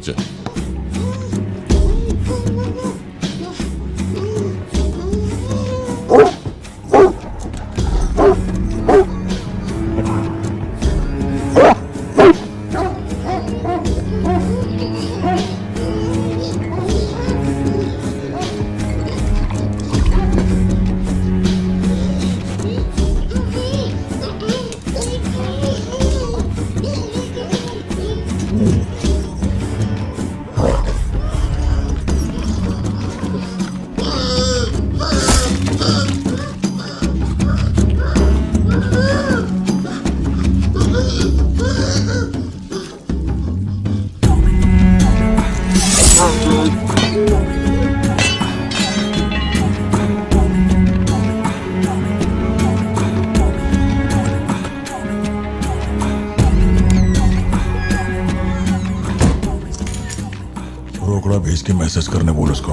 पीछे। रोकड़ा भेज के मैसेज करने बोल उसको।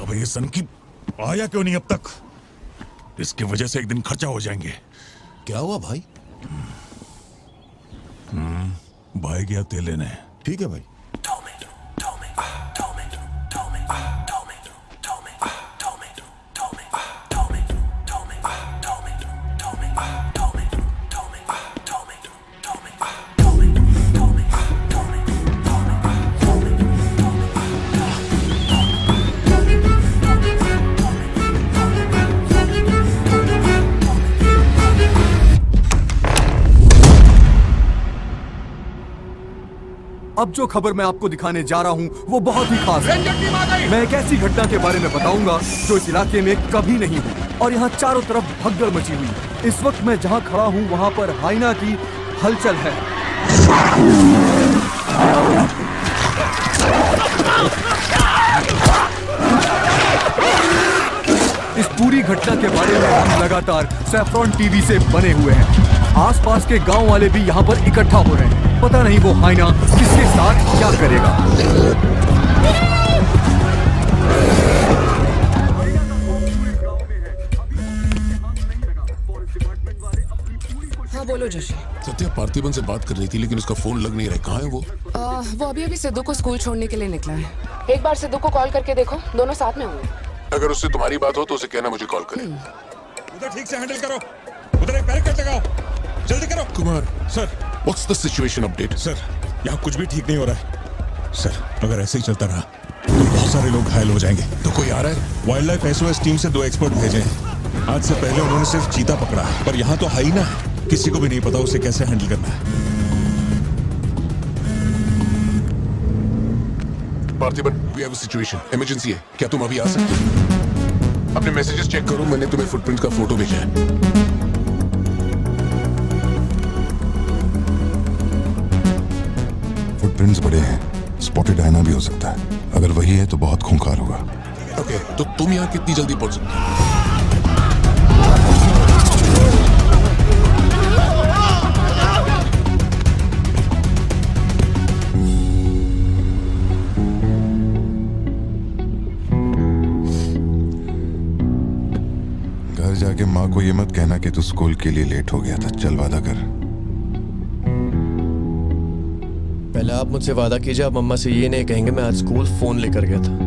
अब ये सन की आया क्यों नहीं अब तक? इसकी वजह से एक दिन खर्चा हो जाएंगे। क्या हुआ भाई? भाई गया तेल लेने। ठीक है भाई। अब जो खबर मैं आपको दिखाने जा रहा हूँ वो बहुत ही खास है। मैं एक ऐसी घटना के बारे में बताऊंगा जो इस इलाके में कभी नहीं हुई और यहाँ चारों तरफ भगदड़ मची हुई है। इस वक्त मैं जहाँ खड़ा हूँ वहाँ पर हाइना की हलचल है। इस पूरी घटना के बारे में हम लगातार सैफ्रॉन टीवी से बने हुए हैं। आसपास के गांव वाले भी यहाँ पर इकट्ठा हो रहे हैं। पता नहीं वो हाइना किसके साथ क्या करेगा। हाँ बोलो जोशी। सत्या पार्थिबन से बात कर रही थी लेकिन उसका फोन लग नहीं रहा है। कहाँ है वो? वो अभी सिद्धू को स्कूल छोड़ने के लिए निकला है। एक बार सिद्धू को कॉल करके देखो, दोनों साथ में होंगे। अगर उससे तुम्हारी बात हो तो उसे कहना मुझे कॉल करे। उधर ठीक से हैंडल करो। उधर एक बैरिकेड लगाओ। जल्दी करो। Kumar sir. What's the situation update? Sir यहाँ कुछ भी ठीक नहीं हो रहा है। सर अगर ऐसे ही चलता रहा तो बहुत सारे लोग घायल हो जाएंगे। तो कोई आ रहा है? वाइल्ड लाइफ SOS टीम से 2 एक्सपर्ट भेजे हैं। आज से पहले उन्होंने सिर्फ चीता पकड़ा है, पर यहाँ तो हाइना है। किसी को भी नहीं पता उसे कैसे हैंडल करना है। Parthiban, we have a situation, emergency है। क्या तुम अभी आ सकते हो? अपने मैसेजेस चेक करो, मैंने तुम्हें फुटप्रिंट का फोटो भेजा है। फुटप्रिंट्स बड़े हैं, स्पॉटेड हाइना भी हो सकता है। अगर वही है तो बहुत खूंखार होगा। ओके, तो तुम यहाँ कितनी जल्दी पहुंच सकते हो? घर जाके माँ को ये मत कहना कि तू स्कूल के लिए लेट हो गया था। चल वादा कर। पहले आप मुझसे वादा कीजिए, आप मम्मा से ये नहीं कहेंगे मैं आज स्कूल फोन लेकर गया था।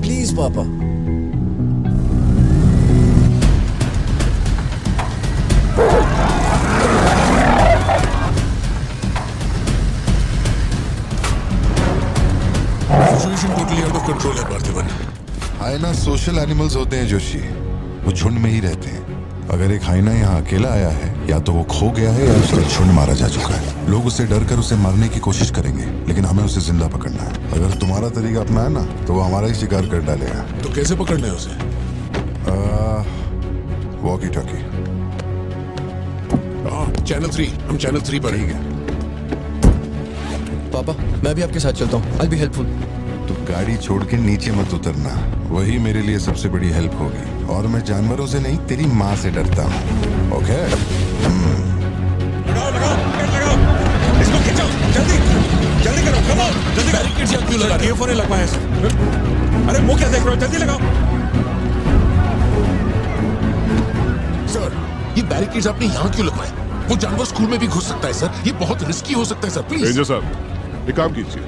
प्लीज पापा। Situation totally out of control है पार्थिबन। हाइना सोशल एनिमल्स होते हैं जोशी, वो झुंड में ही रहते हैं। अगर एक हाइना यहाँ अकेला आया है, या तो वो खो गया है या उसका झुंड मारा जा चुका है। लोग उससे डर कर उसे मारने की कोशिश करेंगे, लेकिन हमें उसे जिंदा पकड़ना है। अगर तुम्हारा तरीका अपनाया ना तो वो हमारा ही शिकार कर डालेगा। तो कैसे पकड़ना है उसे? Walkie talkie. चैनल 3, हम चैनल 3 पर ठीक हैं। है। पापा मैं भी आपके साथ चलता हूँ। I'll be helpful। तो गाड़ी छोड़ के नीचे मत उतरना, वही मेरे लिए सबसे बड़ी हेल्प होगी। और मैं जानवरों से नहीं, तेरी माँ से डरता हूँ। ओके? लगाओ लगाओ गेट लगाओ, इसको खींचो जल्दी जल्दी करो, कम ऑन जल्दी। बैरिकेड यहाँ क्यों लगा रहे हो? नहीं लग पाया सर। अरे मुंह क्या देख रहे हो, जल्दी लगाओ। सर, ये बैरिकेड्स आपने यहाँ क्यों लगवाए? वो जानवर स्कूल में भी घुस सकता है सर, ये बहुत रिस्की हो सकता है सर, प्लीज। रेंजर साहब, एक काम कीजिए,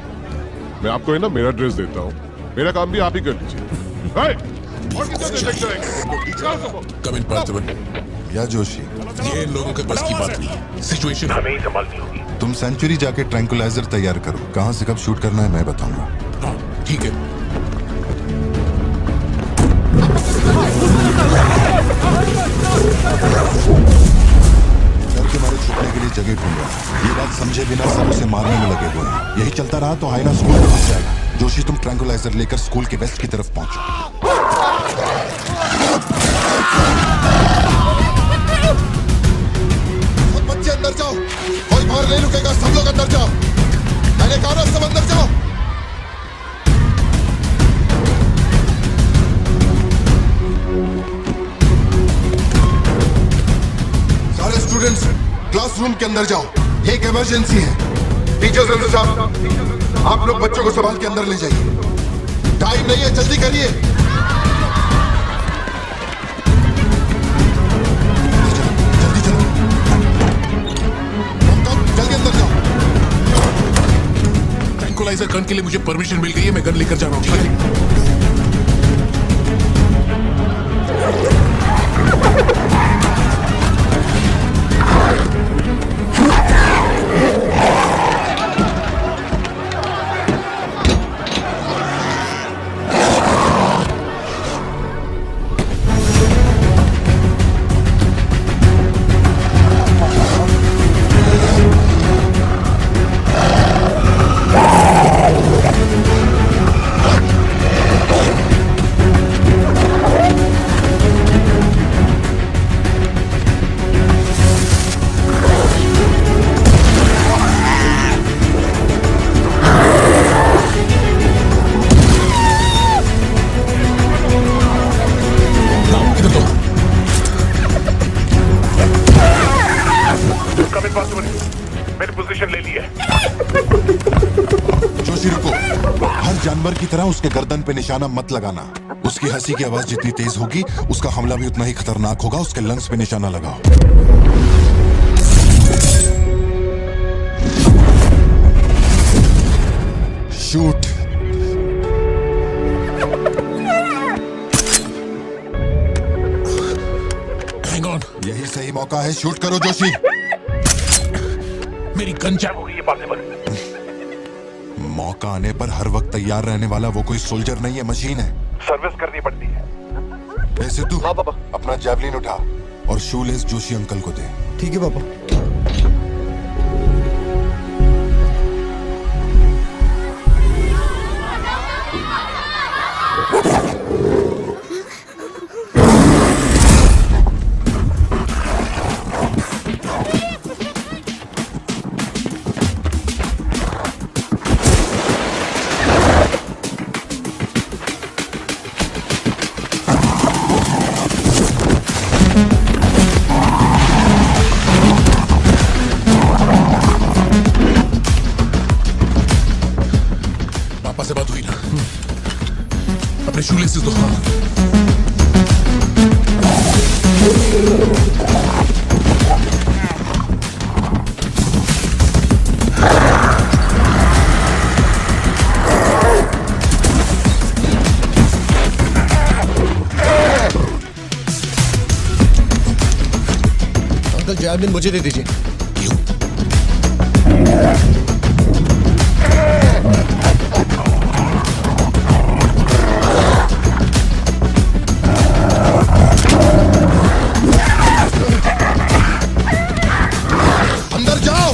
मैं आपको है ना मेरा ड्रेस देता हूँ, मेरा काम भी आप ही कर लीजिए। कम इन पार्थिवन। या जोशी, ये इन लोगों के बस की बात नहीं है, सिचुएशन हमें ही संभालनी होगी। तुम सेंचुरी जाके ट्रैंकुलाइजर तैयार करो। कहाँ से कब शूट करना है मैं बताऊंगा। हाँ, ठीक है। डर के मारे छुपने के लिए जगह ढूंढ रहा है। ये बात समझे बिना सब उसे मारने में लगे हुए हैं। यही चलता रहा तो हाइना स्कूल में घुस जाएगा। जोशी, तुम ट्रैंकुलाइजर लेकर स्कूल के वेस्ट की तरफ पहुंचो। सब बच्चे अंदर जाओ, कोई बाहर नहीं रुकेगा, सब लोग अंदर जाओ। मैंने कहा ना, सब अंदर जाओ। सारे स्टूडेंट्स क्लासरूम के अंदर जाओ, एक इमरजेंसी है। टीचर्स अंदर जाओ, आप लोग बच्चों को संभाल के अंदर ले जाइए। टाइम नहीं है, जल्दी करिए। जल्दी चलो, जल्दी अंदर जाओ। ट्रैंकुलाइजर गन के लिए मुझे परमिशन मिल गई है, मैं गन लेकर जा रहा हूँ, ठीक है? मैंने पोजीशन ले ली है। जोशी रुको, हर जानवर की तरह उसके गर्दन पे निशाना मत लगाना। उसकी हंसी की आवाज जितनी तेज होगी, उसका हमला भी उतना ही खतरनाक होगा। उसके लंग्स पे निशाना लगाओ। शूट। हैंग ऑन, यही सही मौका है, शूट करो जोशी। मेरी गन जैम हो गई है पार्थिवन। मौका आने पर हर वक्त तैयार रहने वाला वो कोई सोल्जर नहीं है, मशीन है। सर्विस करनी पड़ती है। ए सिद्धू, हाँ पापा। अपना जैवलिन उठा और शूलेस जोशी अंकल को दे। ठीक है पापा। पापा से बात हुई ना? अपने शूलेसेस दो। अंकल जैवलिन मुझे दे दीजिए। अंदर जाओ।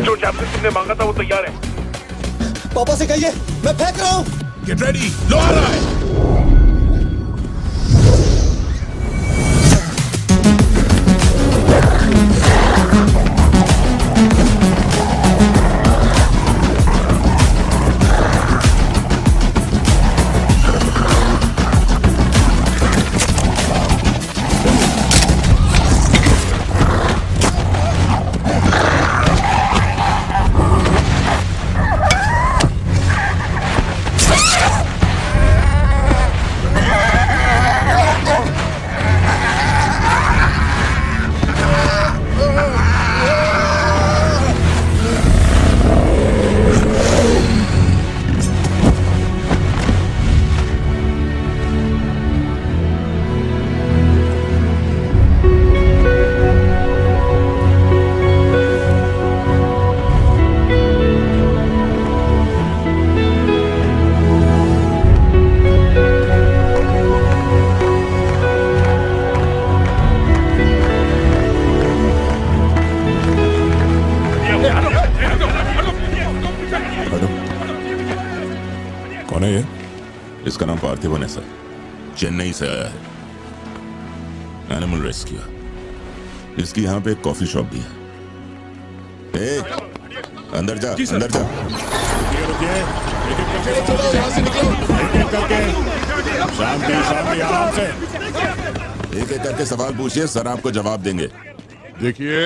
जो जैवलिन तुमने मांगा था वो तैयार है। पापा से कहिए मैं फेंक रहा हूँ। गेट रेडी, लो आ रहा है। कौन है ये? इसका नाम पार्थिवन है सर, चेन्नई से आया है, एनिमल रेस्क्यू। इसकी यहाँ पे एक कॉफी शॉप भी है। ए, अंदर जा, अंदर जा। रुकिए, एक-एक करके शांति शांति आराम से। एक एक करके सवाल पूछिए, सर आपको जवाब देंगे। देखिए,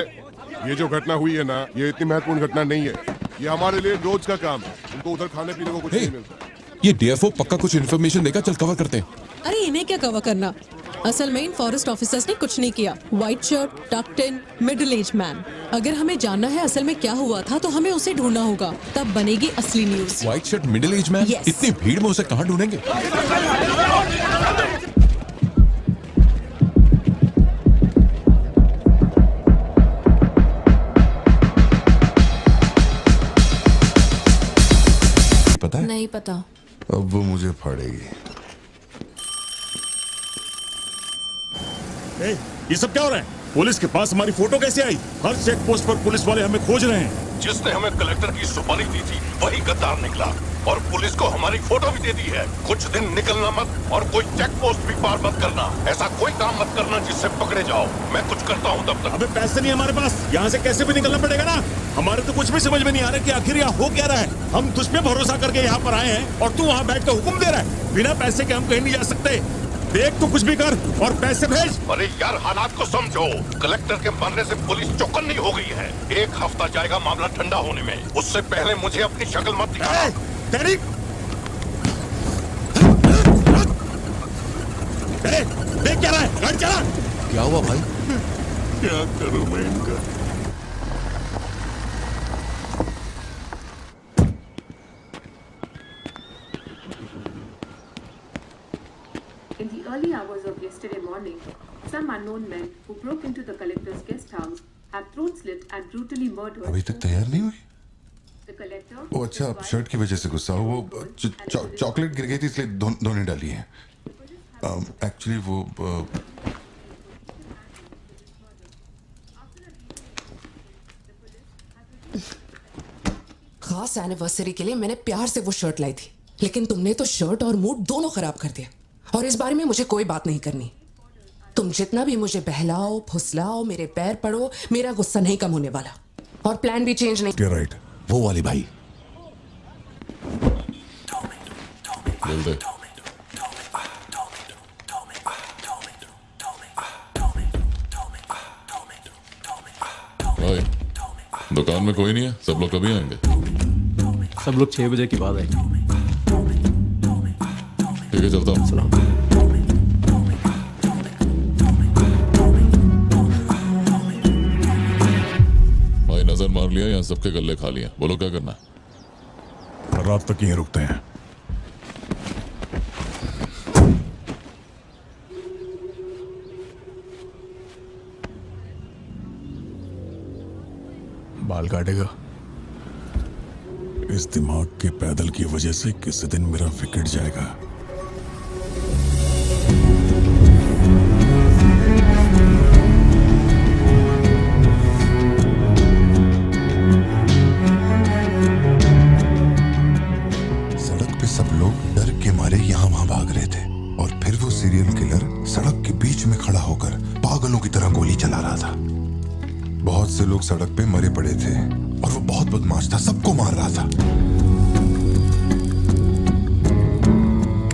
ये जो घटना हुई है ना, ये इतनी महत्वपूर्ण घटना नहीं है। ये हमारे लिए रोज का काम है। उनको उधर खाने पीने को कुछ नहीं मिलता। ये डीएफओ पक्का कुछ इन्फॉर्मेशन देगा, चल कवर करते हैं। अरे इन्हें क्या कवर करना, असल में इन फॉरेस्ट ऑफिसर्स ने कुछ नहीं किया। व्हाइट शर्ट, टक्ड इन, मिडिल एज मैन। अगर हमें जानना है असल में क्या हुआ था तो हमें उसे ढूंढना होगा, तब बनेगी असली news. White shirt, middle age man, Yes. इतनी भीड़ में उसे कहाँ ढूंढेंगे? पता है? नहीं पता। अब वो मुझे फाड़ेगी। ये सब क्या हो रहा है? पुलिस के पास हमारी फोटो कैसे आई? हर चेक पोस्ट पर पुलिस वाले हमें खोज रहे हैं। जिसने हमें कलेक्टर की सुपारी दी थी वही गद्दार निकला और पुलिस को हमारी फोटो भी दे दी है। कुछ दिन निकलना मत और कोई चेक पोस्ट भी पार मत करना। ऐसा कोई काम मत करना जिससे पकड़े जाओ। मैं कुछ करता हूँ तब तक। अबे पैसे नहीं हमारे पास, यहाँ से कैसे भी निकलना पड़ेगा ना। हमारे तो कुछ भी समझ में नहीं आ रहा कि आखिर यहाँ हो क्या रहा है। हम तुझ पे भरोसा करके यहाँ पर आए हैं और तू वहाँ बैठ कर हुक्म दे रहा है। बिना पैसे के हम कहीं नहीं जा सकते। देख तू कुछ भी कर और पैसे भेज। अरे यार, हालात को समझो। कलेक्टर के मरने से पुलिस चौकन्नी हो गई है। 1 हफ्ता जाएगा मामला ठंडा होने में। उससे पहले मुझे अपनी शक्ल मत दिखाना। देख क्या रहा है, गाड़ी चला। क्या हुआ भाई? क्या करूं मैं इनका? In the early hours of yesterday morning, some unknown men who broke into the collector's guest house have throat slit and brutally murdered. अभी तक तैयार नहीं हुई? The collector. वो अच्छा, शर्ट की वजह से गुस्सा हो। वो चॉकलेट गिर गई थी इसलिए धोने डाली है। एक्चुअली वो खास एनिवर्सरी के लिए मैंने प्यार से वो शर्ट लाई थी, लेकिन तुमने तो शर्ट और मूड दोनों खराब कर दिया। और इस बारे में मुझे कोई बात नहीं करनी। तुम जितना भी मुझे बहलाओ फुसलाओ, मेरे पैर पड़ो, मेरा गुस्सा नहीं कम होने वाला। और प्लान भी चेंज नहीं। राइट, वो वाली भाई। बोल दे। भाई, दुकान में कोई नहीं है? सब लोग कभी आएंगे? सब लोग 6 बजे के बाद आएंगे। ठीक है, चलता हूँ। भाई नजर मार लिया, यहाँ सबके गल्ले खा लिया। बोलो क्या करना है? रात तक यहीं रुकते हैं। बाल काटेगा? इस दिमाग के पैदल की वजह से किसी दिन मेरा विकेट जाएगा। सड़क पे सब लोग डर के मारे यहाँ वहाँ भाग रहे थे और फिर वो सीरियल किलर सड़क के बीच में खड़ा होकर पागलों की तरह गोली चला रहा था। बहुत से लोग सड़क पे मरे पड़े थे और वो बहुत बदमाश था, सबको मार रहा था।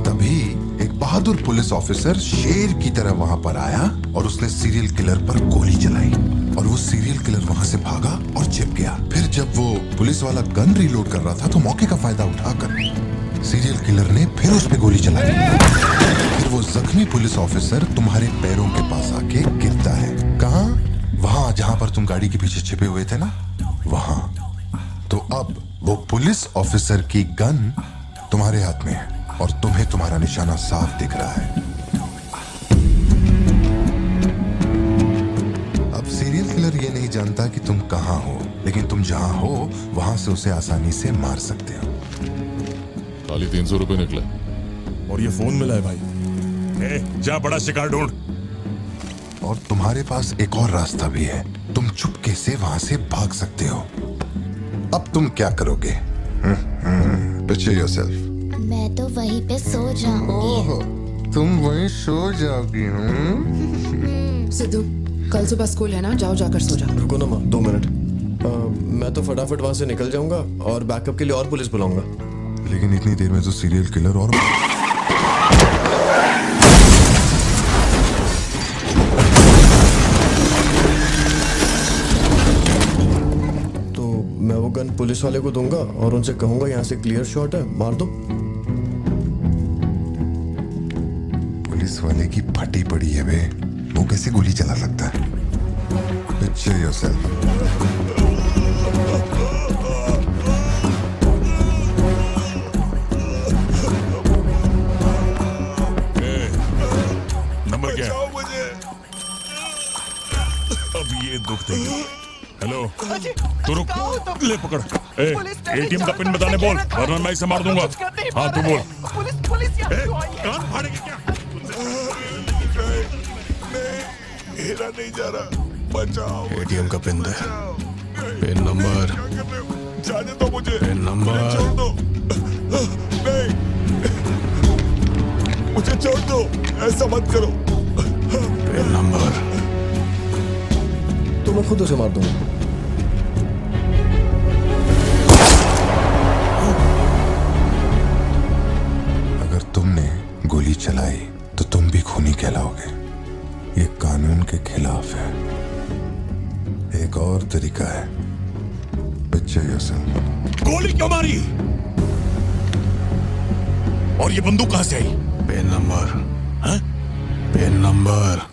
तभी एक बहादुर पुलिस ऑफिसर शेर की तरह वहां पर आया और उसने सीरियल किलर पर गोली चलाई और वो सीरियल किलर वहां से भागा और छिप गया। फिर जब वो पुलिस वाला गन रीलोड कर रहा था तो मौके का फायदा उठाकर सीरियल किलर ने फिर उस पे गोली चलाई। फिर वो जख्मी पुलिस ऑफिसर तुम्हारे पैरों के पास आके गिरता है। कहाँ? वहां जहां पर तुम गाड़ी के पीछे छिपे हुए थे ना, वहां। तो अब वो पुलिस ऑफिसर की गन तुम्हारे हाथ में है और तुम्हें तुम्हारा निशाना साफ दिख रहा है। अब सीरियल किलर ये नहीं जानता कि तुम कहां हो, लेकिन तुम जहां हो वहां से उसे आसानी से मार सकते हो। खाली 300 रुपए निकले और ये फोन मिला है भाई। जा बड़ा शिकार ढूंढ। और तुम्हारे पास एक और रास्ता भी है, तुम चुपके से वहां से भाग सकते हो। अब तुम क्या करोगे? Picture yourself. मैं तो वहीं पे सो जाऊंगी। तुम वहीं सो जाओगी? सिद्धू, कल सुबह स्कूल है ना, जाओ जाकर सो जाओ। रुको ना माँ, 2 मिनट। मैं तो फटाफट वहां से निकल जाऊंगा और बैकअप के लिए और पुलिस बुलाऊंगा। लेकिन इतनी देर में तो सीरियल किलर और तो मैं वो गन पुलिस वाले को दूंगा और उनसे कहूंगा यहाँ से क्लियर शॉट है, मार दो। पुलिस वाले की फटी पड़ी है बे, वो कैसे गोली चला सकता है? Picture yourself. नंबर क्या है? अब ये दुख देगी। हेलो, तू रुक, ले पकड़। एटीएम का पिन बताने बोल, वरना मैं इसे मार दूंगा। हाँ तू बोल। कान फाड़ेगी क्या? मेरा नहीं जा रहा, बचाओ। एटीएम का पिन दे, पिन नंबर, जाने दो मुझे, पिन नंबर। छोड़ दो, नहीं, मुझे छोड़ दो, ऐसा मत करो। पिन नंबर तो मैं खुद उसे मार दूंगा। अगर तुमने गोली चलाई तो तुम भी खूनी कहलाओगे। ये कानून के खिलाफ है। एक और तरीका है। Picture yourself. गोली क्यों मारी? और ये बंदूक कहां से आई? पिन नंबर, हाँ? Pin number.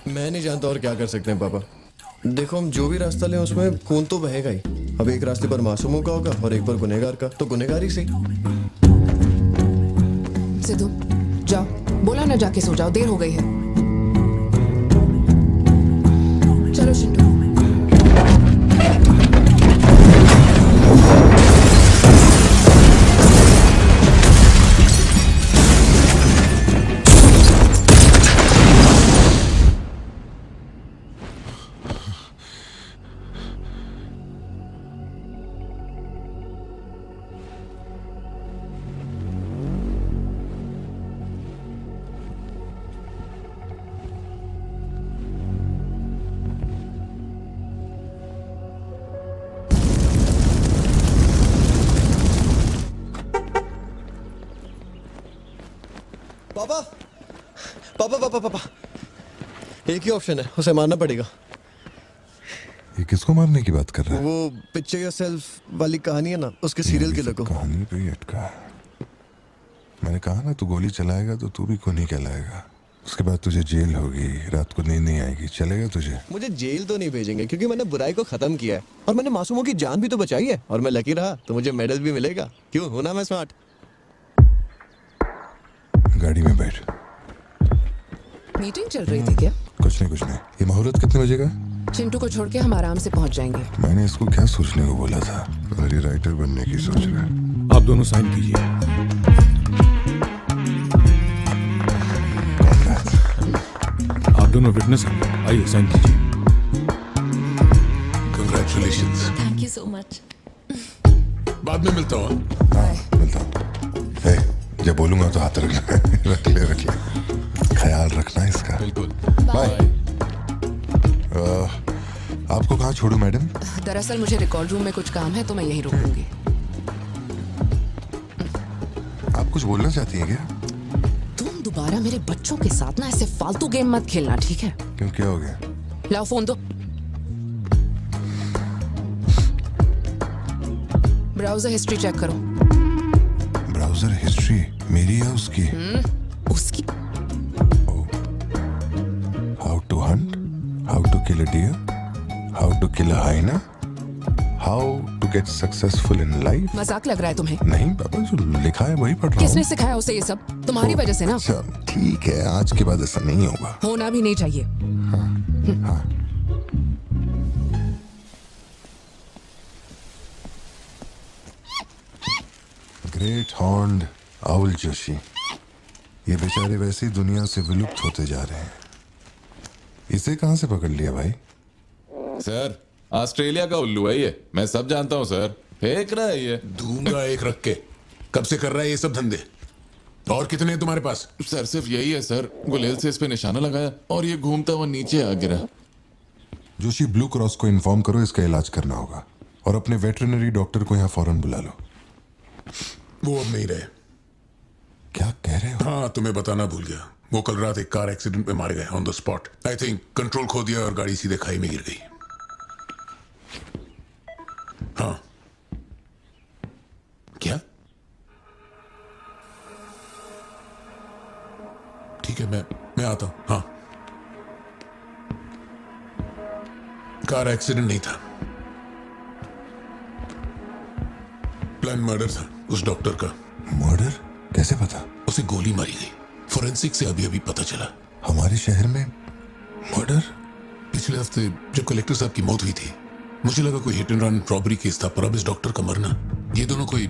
मैं नहीं जानता और क्या कर सकते हैं पापा। देखो, हम जो भी रास्ता लें उसमें खून तो बहेगा ही। अब एक रास्ते पर मासूमों का होगा और एक पर गुनहगार का, तो गुनहगार ही सही। सिद्धू, जाओ, बोला ना जाके सो जाओ, देर हो गई है। चलो शिंटू। पापा, पापा, पापा, पापा, एक ही ऑप्शन है, उसे मारना पड़ेगा। ये किसको मारने की बात कर रहा है? वो पिक्चर योरसेल्फ वाली कहानी है ना, उसके सीरियल किलर को। कहानी पे ही अटका है। मैंने कहा ना, तू गोली चलाएगा तो तू भी खूनी कहलाएगा। उसके बाद तुझे जेल होगी, रात को नींद नहीं आएगी। चलेगा तुझे? मुझे जेल तो नहीं भेजेंगे, क्योंकि मैंने बुराई को खत्म किया है और मैंने मासूमों की जान भी तो बचाई है। और मैं लकी रहा तो मुझे मेडल भी मिलेगा। क्यों, हूं ना मैं स्मार्ट? गाड़ी में बैठ। मीटिंग चल रही थी क्या? कुछ नहीं। ये मुहूर्त कितने बजे का? चिंटू को छोड़ के हम आराम से पहुंच जाएंगे। मैंने इसको क्या सोचने को बोला था? मेरी राइटर बनने की सोच रहा है। आप दोनों साइन कीजिए। आप दोनों विटनेस हैं, आइए साइन कीजिए। Congratulations. Thank you so much. बाद में मिलता हूँ। हाँ, मिलता हूँ। जब बोलूंगा तो हाथ रखना। रख ले। ख्याल रखना इसका। बिल्कुल। बाय। आपको कहाँ छोड़ूं मैडम? दरअसल मुझे रिकॉर्ड रूम में कुछ काम है, तो मैं यहीं रुकूंगी। आप कुछ बोलना चाहती हैं क्या? तुम दोबारा मेरे बच्चों के साथ ना ऐसे फालतू गेम मत खेलना, ठीक है? क्यों, क्या हो गया? लाओ फोन दो। ब्राउजर हिस्ट्री चेक करो। ब्राउजर हिस्ट्री मेरी या उसकी? उसकी। How to hunt, how to kill a deer, how to kill a hyena, how to get successful in life. मजाक लग रहा है तुम्हें? नहीं पापा, जो लिखा है वही पढ़ रहा हूँ। किसने सिखाया उसे ये सब? तुम्हारी वजह से ना। अच्छा ठीक है, आज के बाद ऐसा नहीं होगा। होना भी नहीं चाहिए। हाँ। ग्रेट हॉर्न्ड आउल जोशी, ये बेचारे वैसे ही दुनिया से विलुप्त होते जा रहे हैं। इसे कहां से पकड़ लिया भाई? सर, ऑस्ट्रेलिया का उल्लू है ये, मैं सब जानता हूँ सर। फेंक रहा है ये। दूंगा एक रख के। कब से कर रहा है ये सब धंधे? और कितने हैं तुम्हारे पास? सर सिर्फ यही है सर। गुलेल से इस पे निशाना लगाया और ये घूमता हुआ नीचे आ गिरा। जोशी, ब्लू क्रॉस को इन्फॉर्म करो, इसका इलाज करना होगा। और अपने वेटरनरी डॉक्टर को यहाँ फौरन बुला लो। वो अब नहीं रहे। क्या कह रहे हो? हाँ, तुम्हें बताना भूल गया। वो कल रात एक कार एक्सीडेंट में मारे गए on the spot. I think control खो दिया और गाड़ी सीधे खाई में गिर गई। हाँ। क्या? ठीक है, मैं आता हूं। हाँ, कार एक्सीडेंट नहीं था, प्लान मर्डर था उस डॉक्टर का। मर्डर? कैसे पता? उसे गोली मारी गई। फोरेंसिक से अभी अभी पता चला। हमारे शहर में मर्डर? पिछले हफ्ते जब कलेक्टर साहब की मौत हुई थी, मुझे लगा कोई hit and run robbery case था, पर अब इस डॉक्टर का मरना, ये दोनों कोई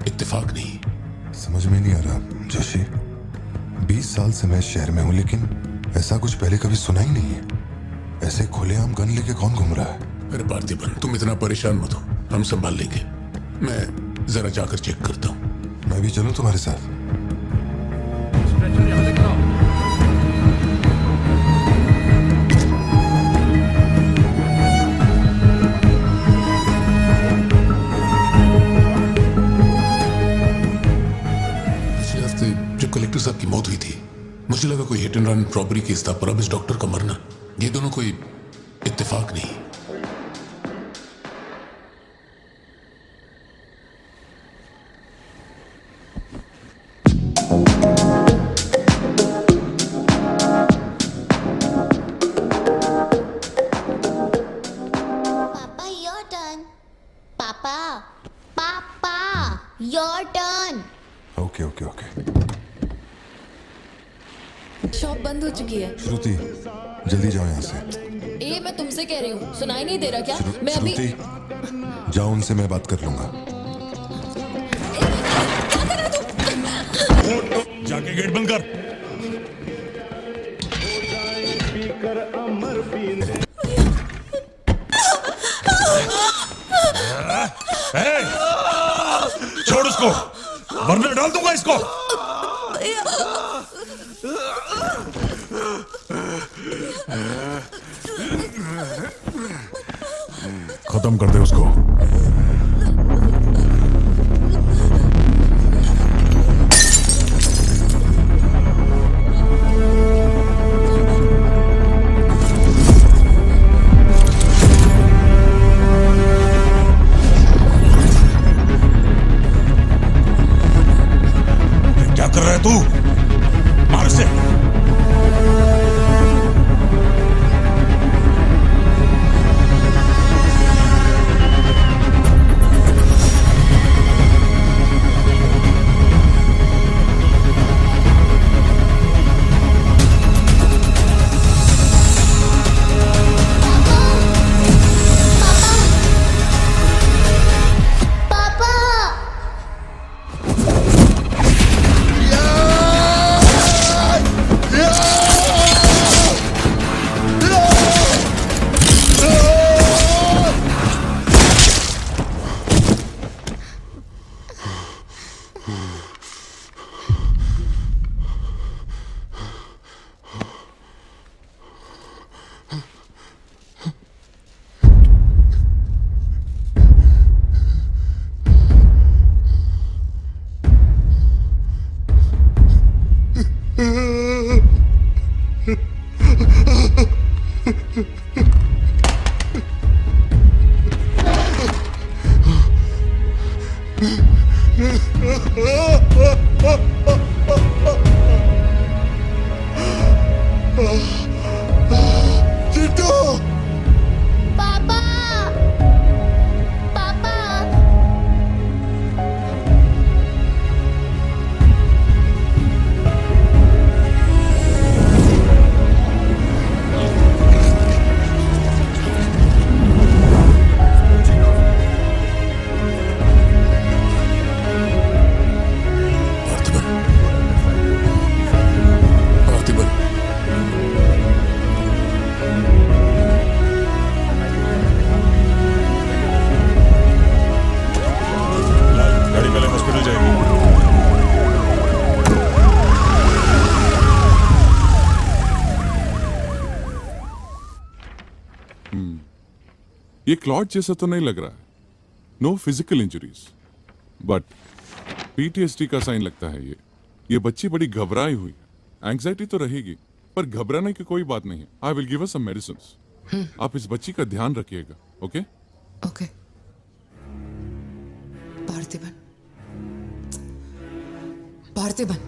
इत्तेफाक नहीं। समझ में नहीं आ रहा जोशी। 20 साल से मैं इस शहर में हूं, लेकिन ऐसा कुछ पहले कभी सुना ही नहीं है। ऐसे खुलेआम गन लेके कौन घूम रहा है? अरे पार्थिबन, तुम इतना परेशान मत हो, हम संभाल लेंगे। मैं जरा जाकर चेक करता हूँ। मैं भी चलूं तुम्हारे साथ? पिछले हफ्ते जब कलेक्टर साहब की मौत हुई थी, मुझे लगा कोई hit and run robbery case था, पर अब इस डॉक्टर का मरना, ये दोनों कोई इत्तेफाक नहीं। पापा योर टर्न। पापा पापा your turn. Okay okay okay. Shop बंद हो चुकी है। श्रुति, जल्दी जाओ यहाँ से। ए मैं तुमसे कह रही हूँ, सुनाई नहीं दे रहा क्या? मैं अभी श्रुति, जाओ, उनसे मैं बात कर लूंगा। जाके गेट बंद कर। छोड़ उसको, वरना डाल दूंगा इसको। खत्म कर दे उसको। क्या कर रहा है तू? मार से। ये क्लॉट जैसा तो नहीं लग रहा है, no physical injuries, but PTSD का साइन लगता है ये बच्ची बड़ी घबराई हुई है। एंग्जाइटी तो रहेगी, पर घबराने की कोई बात नहीं है। I will give her some medicine. आप इस बच्ची का ध्यान रखिएगा, ओके? ओके। पार्थिबन, पार्थिबन,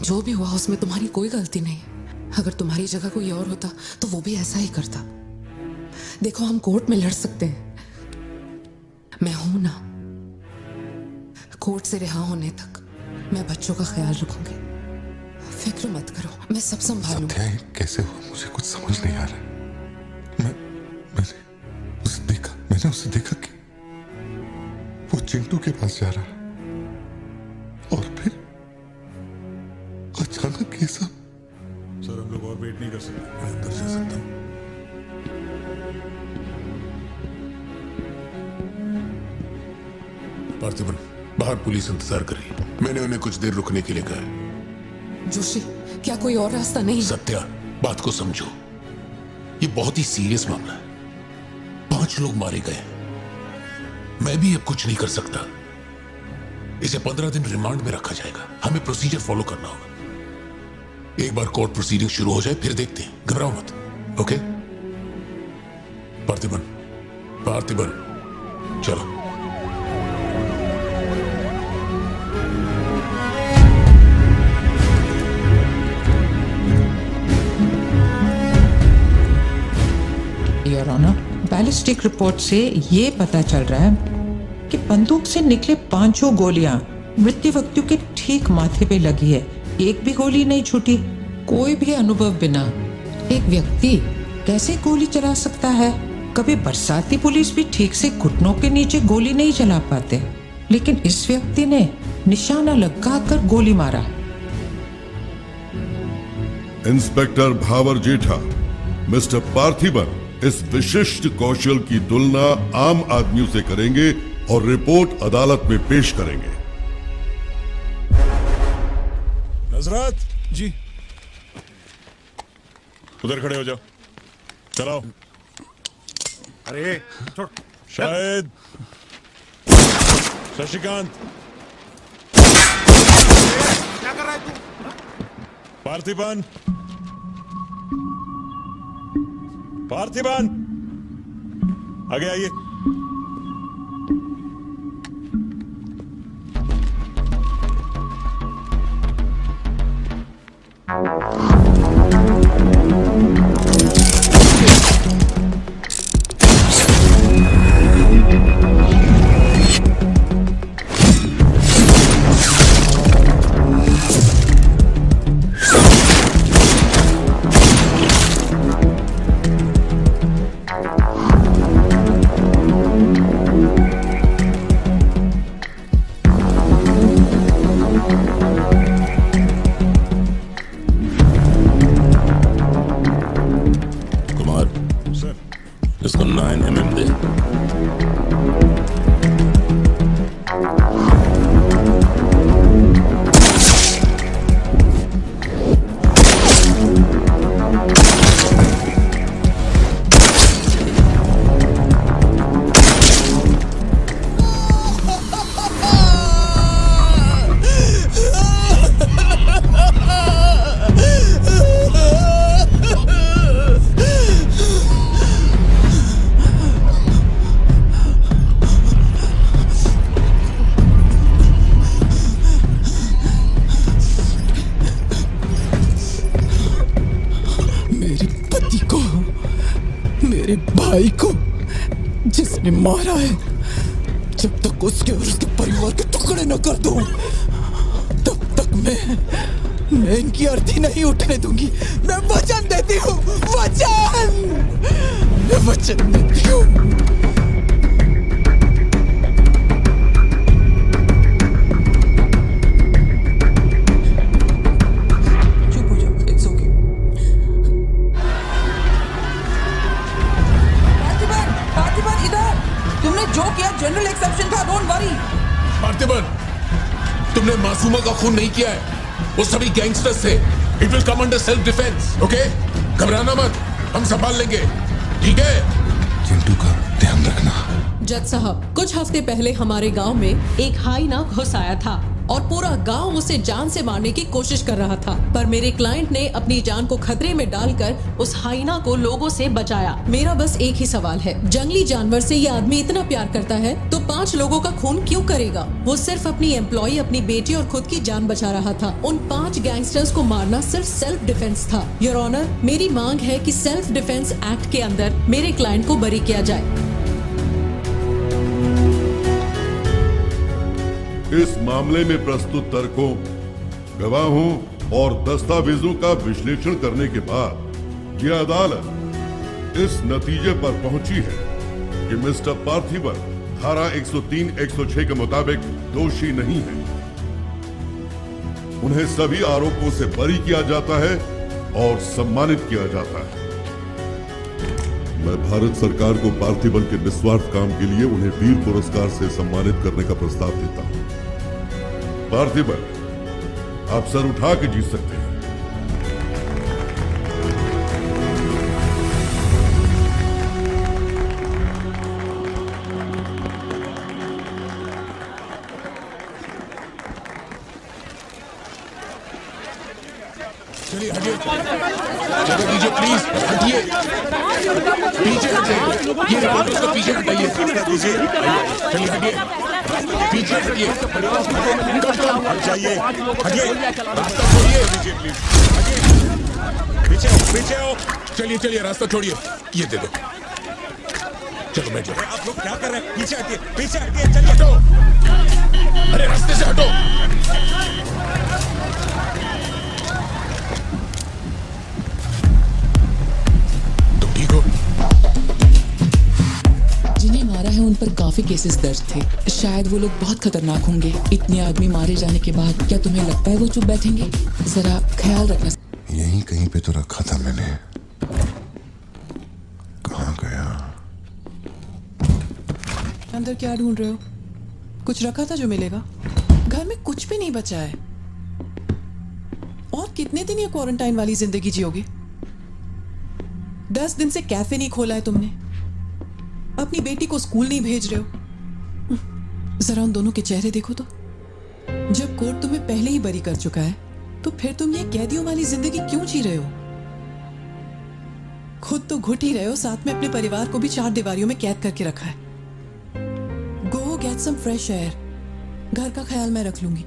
जो भी हुआ उसमें तुम्हारी कोई गलती नहीं है। अगर तुम्हारी जगह कोई और होता तो वो भी ऐसा ही करता। देखो, हम कोर्ट में लड़ सकते हैं, मैं हूं ना। कोर्ट से रिहा होने तक मैं बच्चों का ख्याल रखूंगी, फिक्र मत करो, मैं सब संभालूंगी। सत्या, ये कैसे हुआ मुझे कुछ समझ नहीं आ रहा। मैंने उसे देखा कि वो चिंटू के पास जा रहा है और फिर अचानक ये सब। सर, हम लोग और वेट नहीं कर सकते, मैं अंदर जा सकता हूं? पार्थिबन, बाहर पुलिस इंतजार कर रही है। मैंने उन्हें कुछ देर रुकने के लिए कहा है। जोशी, क्या कोई और रास्ता नहीं? सत्या, बात को समझो, ये बहुत ही सीरियस मामला है। 5 लोग मारे गए, मैं भी अब कुछ नहीं कर सकता। इसे 15 दिन रिमांड में रखा जाएगा। हमें प्रोसीजर फॉलो करना होगा। एक बार कोर्ट प्रोसीडिंग शुरू हो जाए फिर देखते हैं, घबराओ मत, ओके? पार्थिबन, पार्थिबन, चलो। योर ऑनर, बैलिस्टिक रिपोर्ट से ये पता चल रहा है कि बंदूक से निकले 5 गोलियां मृत्यु व्यक्ति के ठीक माथे पे लगी है। एक भी गोली नहीं छूटी। कोई भी अनुभव बिना एक व्यक्ति कैसे गोली चला सकता है? कभी बरसाती पुलिस भी ठीक से घुटनों के नीचे गोली नहीं चला पाते, लेकिन इस व्यक्ति ने निशाना लगाकर गोली मारा। इंस्पेक्टर भावर जेठा, मिस्टर पार्थिबन इस विशिष्ट कौशल की तुलना आम आदमियों से करेंगे और रिपोर्ट अदालत में पेश करेंगे। नजरत जी, उधर खड़े हो जाओ, चलाओ। अरे छोड़। शायद शशिकांत, क्या कर रहा है तू? पार्थिबन, पार्थिबन, आगे आइए। इसको 9 mm दे। मेरे भाई को जिसने मारा है, जब तक उसके और उसके परिवार के टुकड़े न कर दूं, तब तक मैं इनकी अर्थी नहीं उठने दूंगी। मैं वचन देती हूँ, मैं वचन देती हूँ। जनरल एक्सेप्शन था, डोंट वरी। पार्थिबन, तुमने मासूमा का खून नहीं किया है, वो सभी गैंगस्टर्स थे। It will come under self defence, okay? घबराना मत, हम संभाल लेंगे, ठीक है? चिंटू का ध्यान रखना। जज साहब, कुछ हफ्ते पहले हमारे गांव में एक हाइना घुस आया था और पूरा गांव उसे जान से मारने की कोशिश कर रहा था, पर मेरे क्लाइंट ने अपनी जान को खतरे में डालकर उस हाइना को लोगों से बचाया। मेरा बस एक ही सवाल है, जंगली जानवर से ये आदमी इतना प्यार करता है तो 5 लोगों का खून क्यों करेगा? वो सिर्फ अपनी एम्प्लॉय, अपनी बेटी और खुद की जान बचा रहा था। उन 5 गैंगस्टर्स को मारना सिर्फ सेल्फ डिफेंस था। योर ऑनर, मेरी मांग है कि सेल्फ डिफेंस एक्ट के अंदर मेरे क्लाइंट को बरी किया जाए। इस मामले में प्रस्तुत तर्कों, गवाहों और दस्तावेजों का विश्लेषण करने के बाद यह अदालत इस नतीजे पर पहुंची है कि मिस्टर पार्थिवन धारा 103-106 के मुताबिक दोषी नहीं है। उन्हें सभी आरोपों से बरी किया जाता है और सम्मानित किया जाता है। मैं भारत सरकार को पार्थिवन के निस्वार्थ काम के लिए उन्हें वीर पुरस्कार से सम्मानित करने का प्रस्ताव देता हूं। पार्थिवन, आप सर उठा के जीत सकते हैं। चलिए हटिए, जगह दीजिए प्लीज, हटिए, पीछे हट जाइए, ये रिपोर्टर्स को पीछे हटाइए, चलिए हटिए, पीछे हटिए, हट जाइए, हटिए, रास्ता छोड़िए, पीछे आओ, पीछे आओ, चलिए चलिए रास्ता छोड़िए, ये दे दो, चलो बैठ जाओ। आप लोग क्या कर रहे हैं? पीछे हटिए, चलिए, हटो, अरे रास्ते से हटो। जिन्हें मारा है उन पर काफी केसेस दर्ज थे। शायद वो लोग बहुत खतरनाक होंगे। इतने आदमी मारे जाने के बाद क्या तुम्हें लगता है वो चुप बैठेंगे? जरा ख्याल रखना। यहीं कहीं पे तो रखा था मैंने, कहाँ गया? अंदर क्या ढूंढ रहे हो? कुछ रखा था जो मिलेगा? घर में कुछ भी नहीं बचा है। और कितने दिन ये क्वारंटाइन वाली जिंदगी जियोगे? 10 दिन से कैफे नहीं खोला है तुमने, अपनी बेटी को स्कूल नहीं भेज रहे हो। जरा उन दोनों के चेहरे देखो तो। जब कोर्ट तुम्हें पहले ही बरी कर चुका है तो फिर तुम ये कैदियों वाली जिंदगी क्यों जी रहे हो? खुद तो घुट ही रहे हो, साथ में अपने परिवार को भी 4 दीवारियों में कैद करके रखा है। Go get some fresh air. घर का ख्याल मैं रख लूंगी।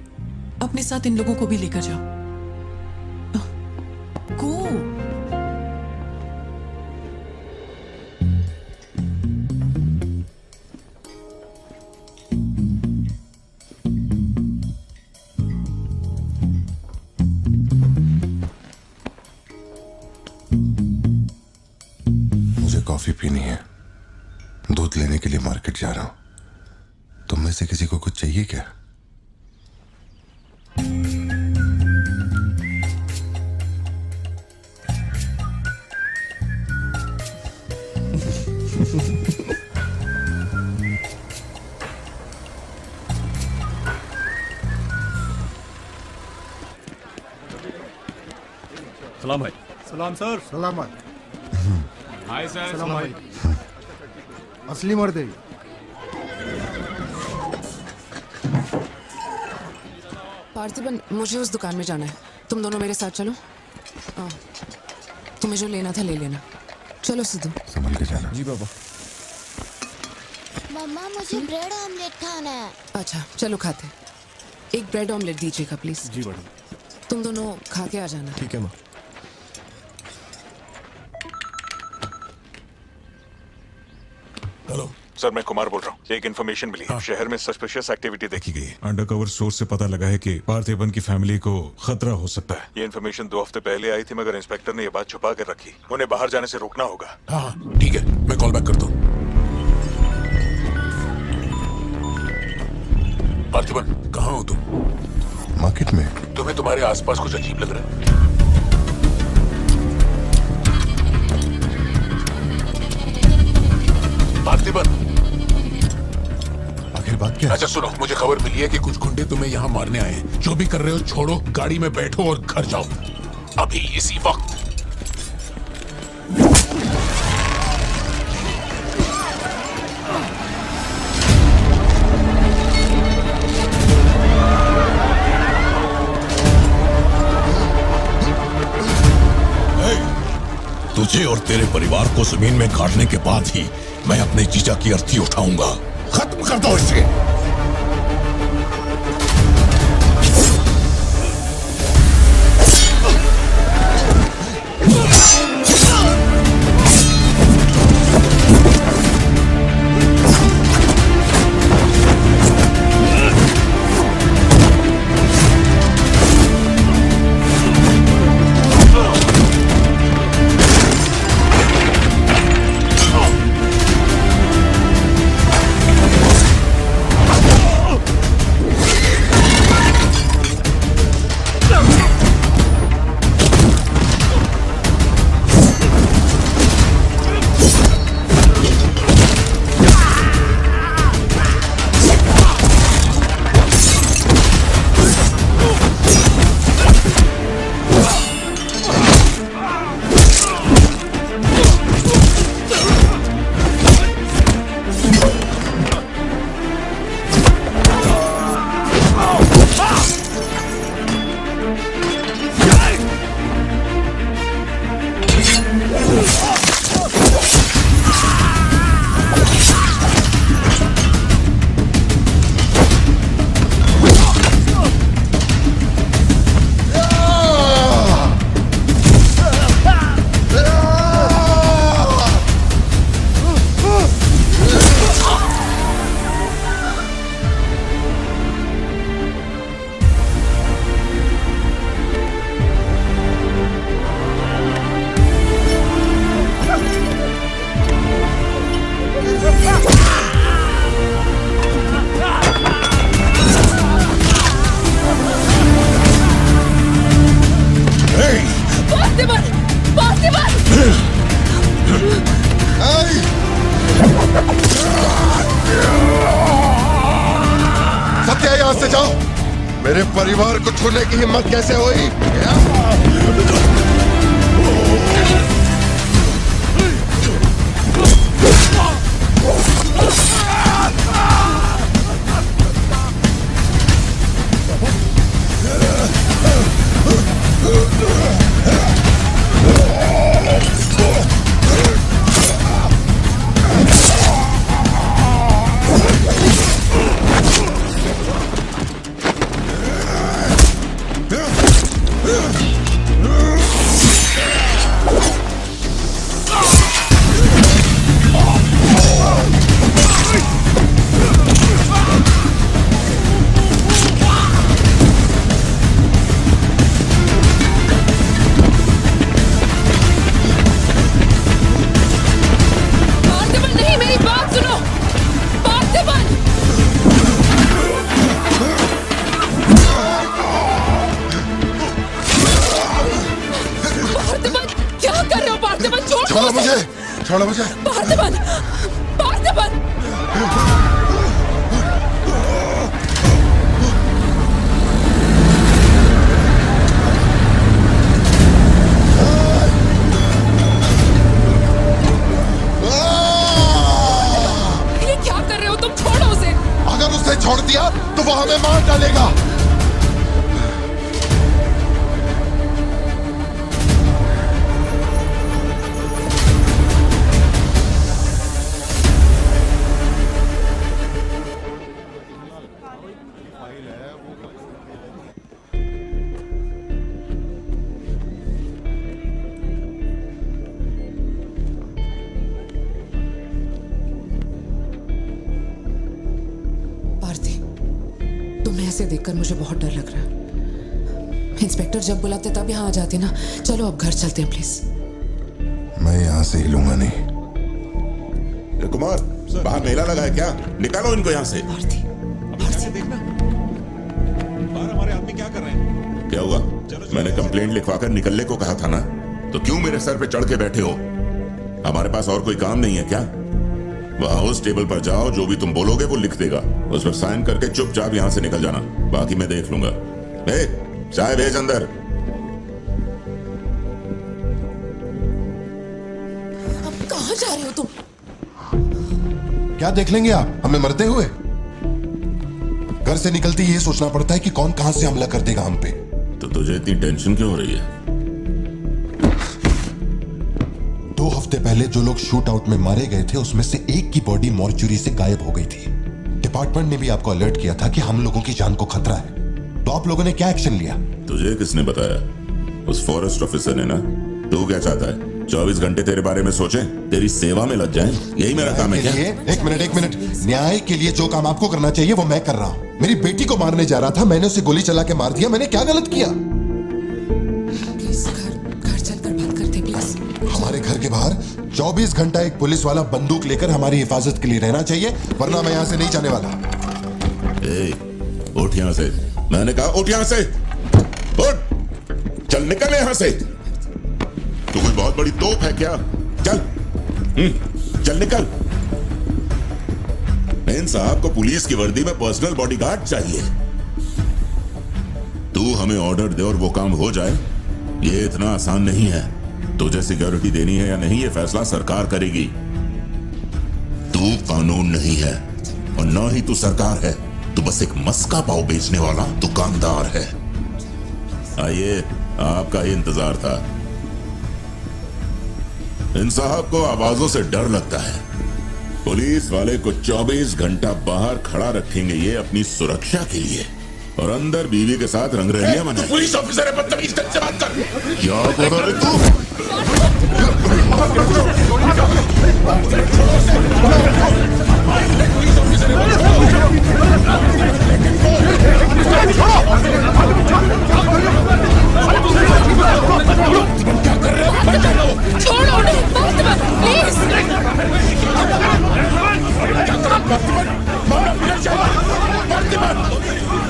अपने साथ इन लोगों को भी लेकर जाओ। गो। कॉफी पीनी है, दूध लेने के लिए मार्केट जा रहा हूं। तुम में से किसी को कुछ चाहिए क्या? सलाम भाई। सलाम सर। सलामत। Hi sir. सलाम भाई। असली मर्द है। पार्थिवन, मुझे उस दुकान में जाना है, तुम दोनों मेरे साथ चलो। तुम्हें जो लेना था ले लेना। चलो सिद्धू। संभल के जाना। जी पापा। मम्मा मुझे ब्रेड ऑमलेट खाना है। अच्छा चलो खाते। एक ब्रेड ऑमलेट दीजिएगा प्लीज। जी बढ़िया। तुम दोनों खा के आ जाना। ठीक है माँ। हेलो सर, मैं कुमार बोल रहा हूँ। एक इन्फॉर्मेशन मिली। शहर में सस्पिशियस एक्टिविटी देखी गई है। अंडरकवर सोर्स से पता लगा है कि पार्थिवन की फैमिली को खतरा हो सकता है। ये इन्फॉर्मेशन 2 हफ्ते पहले आई थी, मगर इंस्पेक्टर ने ये बात छुपा कर रखी। उन्हें बाहर जाने से रोकना होगा। हाँ ठीक है, मैं कॉल बैक करता हूँ। पार्थिवन, कहाँ हो तुम? मार्केट में। तुम्हें तुम्हारे आसपास कुछ अजीब लग रहा है। पार्थिवन, आखिर बात क्या? अच्छा सुनो, मुझे खबर मिली है कि कुछ गुंडे तुम्हें यहाँ मारने आए हैं। जो भी कर रहे हो छोड़ो, गाड़ी में बैठो और घर जाओ अभी इसी वक्त। तुझे और तेरे परिवार को जमीन में गाड़ने के बाद ही मैं अपने जीजा की अर्थी उठाऊंगा। खत्म कर दो इसे। सत्या, यहाँ से जाओ। मेरे परिवार को छूने की हिम्मत कैसे हुई? छोड़ो मुझे। पार्थिबन, पार्थिबन। ये क्या कर रहे हो तुम? छोड़ो उसे। अगर उसे छोड़ दिया तो वो हमें मार डालेगा। तुम्हें ऐसे देखकर मुझे बहुत डर लग रहा है। इंस्पेक्टर जब बुलाते तब यहाँ आ जाते ना। चलो अब घर चलते हैं प्लीज। मैं यहाँ से हिलूंगा नहीं। कुमार, बाहर मेला लगा है क्या? निकालो इनको यहाँ से। देखना बाहर हमारे आदमी क्या कर रहे हैं। क्या हुआ? मैंने कंप्लेंट लिखवाकर निकलने को कहा था ना, तो क्यों मेरे सर पे चढ़ के बैठे हो? हमारे पास और कोई काम नहीं है क्या? वहां उस टेबल पर जाओ, जो भी तुम बोलोगे वो लिख देगा। उस पर साइन करके चुपचाप यहां से निकल जाना, बाकी मैं देख लूंगा। चाय भेज अंदर। अब कहां जा रहे हो तुम? क्या देख लेंगे आप हमें मरते हुए? घर से निकलते ही ये सोचना पड़ता है कि कौन कहां से हमला कर देगा हम पे। तो तुझे इतनी टेंशन क्यों हो रही है? हफ्ते पहले जो लोग शूट आउट में मारे गए थे उसमें से एक की बॉडी मॉर्चुरी से गायब हो गई थी। डिपार्टमेंट ने भी आपको अलर्ट किया था कि हम लोगों की जान को खतरा है, तो आप लोगों ने क्या एक्शन लिया? तुझे किसने बताया? उस फॉरेस्ट ऑफिसर ने ना। तू क्या चाहता है? 24 घंटे तेरे बारे में सोचें, तेरी सेवा में लग जाएं? यही मेरा काम है क्या? एक मिनट। न्याय के लिए जो काम आपको करना चाहिए वो मैं कर रहा हूँ। मेरी बेटी को मारने जा रहा था, मैंने उसे गोली चला के मार दिया। मैंने क्या गलत किया? प्लीज घर चलकर बात करते प्लीज। हमारे घर के बाहर 24 घंटा एक पुलिस वाला बंदूक लेकर हमारी हिफाजत के लिए रहना चाहिए, वरना मैं यहाँ से नहीं जाने वाला। उठ यहाँ से, मैंने कहा उठ यहाँ से, उठ, चल निकल यहाँ से। तू कोई बहुत बड़ी तोप है क्या? चल चल निकल। इन साहब को पुलिस की वर्दी में पर्सनल बॉडीगार्ड चाहिए। तू हमें ऑर्डर दे और वो काम हो जाए, ये इतना आसान नहीं है। तुझे सिक्योरिटी देनी है या नहीं, ये फैसला सरकार करेगी। तू कानून नहीं है और ना ही तू सरकार है, तू बस एक मस्का पाव बेचने वाला दुकानदार है। आइए, आपका ही इंतजार था। इन साहब को आवाजों से डर लगता है। पुलिस वाले को 24 घंटा बाहर खड़ा रखेंगे ये अपनी सुरक्षा के लिए, और अंदर बीवी के साथ रंगरलियां मनाएंगे। पुलिस ऑफिसर है, बदतमीज ढंग से बात कर। क्या बोल रहे तू? क्या कर रहे हो? छोड़ो उन्हें, प्लीज।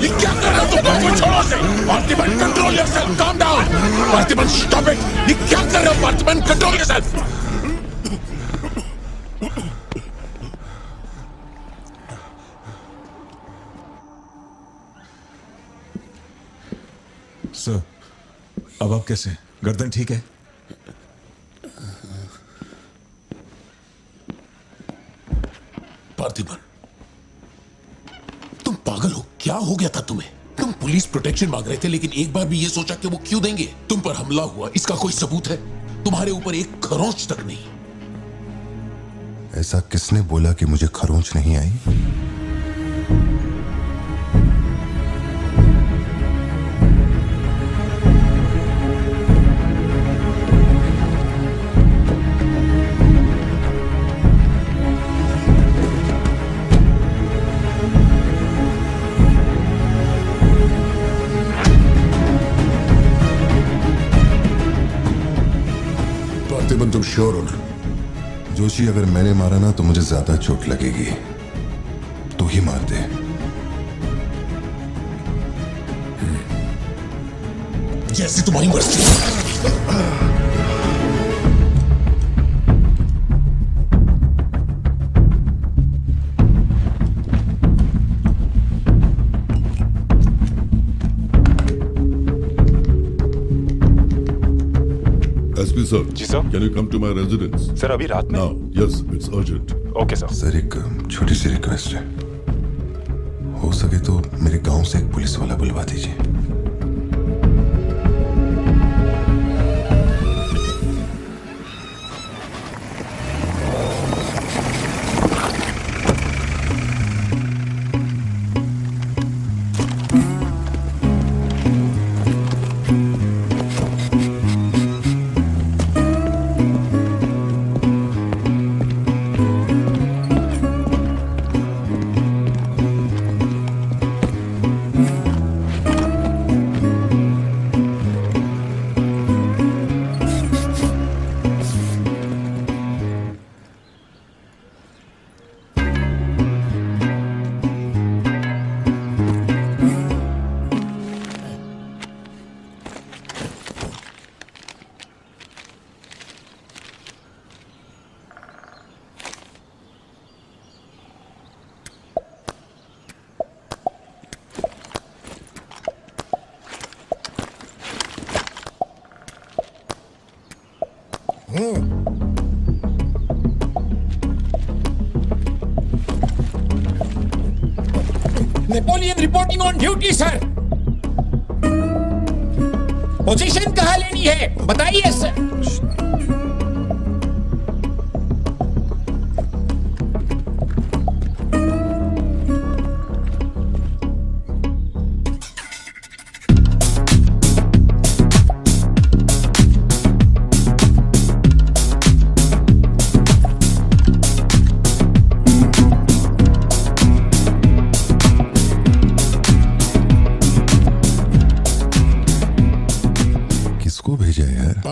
ये क्या कर रहे हो तुम? छोड़ो से। Parthiban, control yourself, calm down. Parthiban, stop it. ये क्या कर रहे हो पार्थिबन? Control yourself. सर, अब आप कैसे? गर्दन ठीक है? पार्थिबन, तुम पागल हो? क्या हो गया था तुम्हें? तुम पुलिस प्रोटेक्शन मांग रहे थे, लेकिन एक बार भी ये सोचा कि वो क्यों देंगे? तुम पर हमला हुआ, इसका कोई सबूत है? तुम्हारे ऊपर एक खरोंच तक नहीं। ऐसा किसने बोला कि मुझे खरोंच नहीं आई? पार्थिबन, तुम श्योर हो ना? जोशी, अगर मैंने मारा ना तो मुझे ज्यादा चोट लगेगी। तू ही मार दे। जैसे तुम्हारी मर्जी। SP sir. जी sir. Can you come to my residence? Sir, अभी रात में? Now. Yes, it's urgent. Okay sir. Sir, एक छोटी सी रिक्वेस्ट है। हो सके तो मेरे गांव से एक पुलिस वाला बुलवा दीजिए। Napoleon reporting on duty sir. Position कहाँ लेनी है बताइए सर।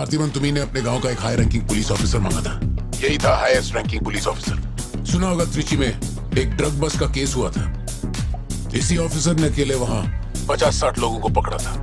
पार्थिवन तुम्ही ने अपने गांव का एक हाई रैंकिंग पुलिस ऑफिसर मांगा था। यही था हाईएस्ट रैंकिंग पुलिस ऑफिसर। सुना होगा त्रिची में एक ड्रग बस का केस हुआ था। इसी ऑफिसर ने अकेले वहां 50-60 लोगों को पकड़ा था।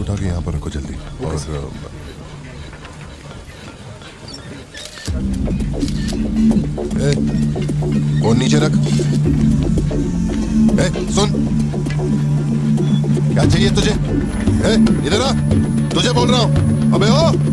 उठा के यहाँ पर रखो जल्दी। और फोन नीचे रख। सुन, क्या चाहिए तुझे? इधर आ, तुझे बोल रहा हूं। अबे ओ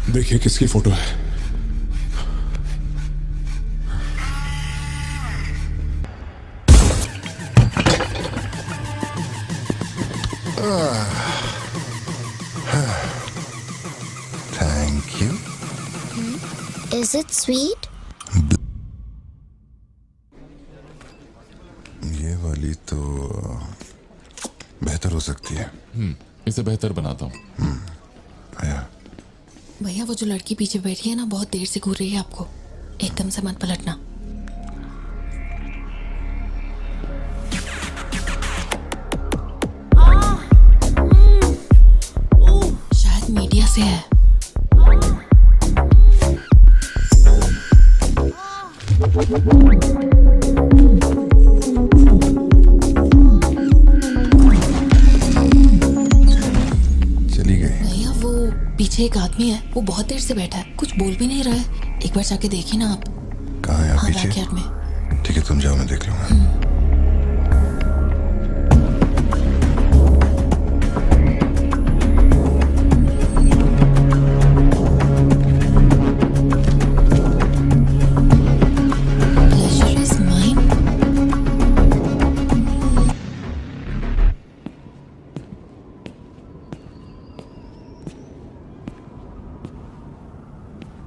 देखिए किसकी फोटो है। Thank you. Is it sweet? ये वाली तो बेहतर हो सकती है। इसे बेहतर बनाता हूँ। भैया वो जो लड़की पीछे बैठी है ना, बहुत देर से घूर रही है आपको। एकदम से मत पलटना। शायद मीडिया से है। चली गई। भैया वो पीछे एक आदमी है, वो बहुत देर से बैठा है, कुछ बोल भी नहीं रहा है। एक बार जाके देखिए ना आप। कहाँ है आप? हाँ, पीछे? बैकयार्ड में। ठीक है, तुम जाओ, मैं देख लूंगा।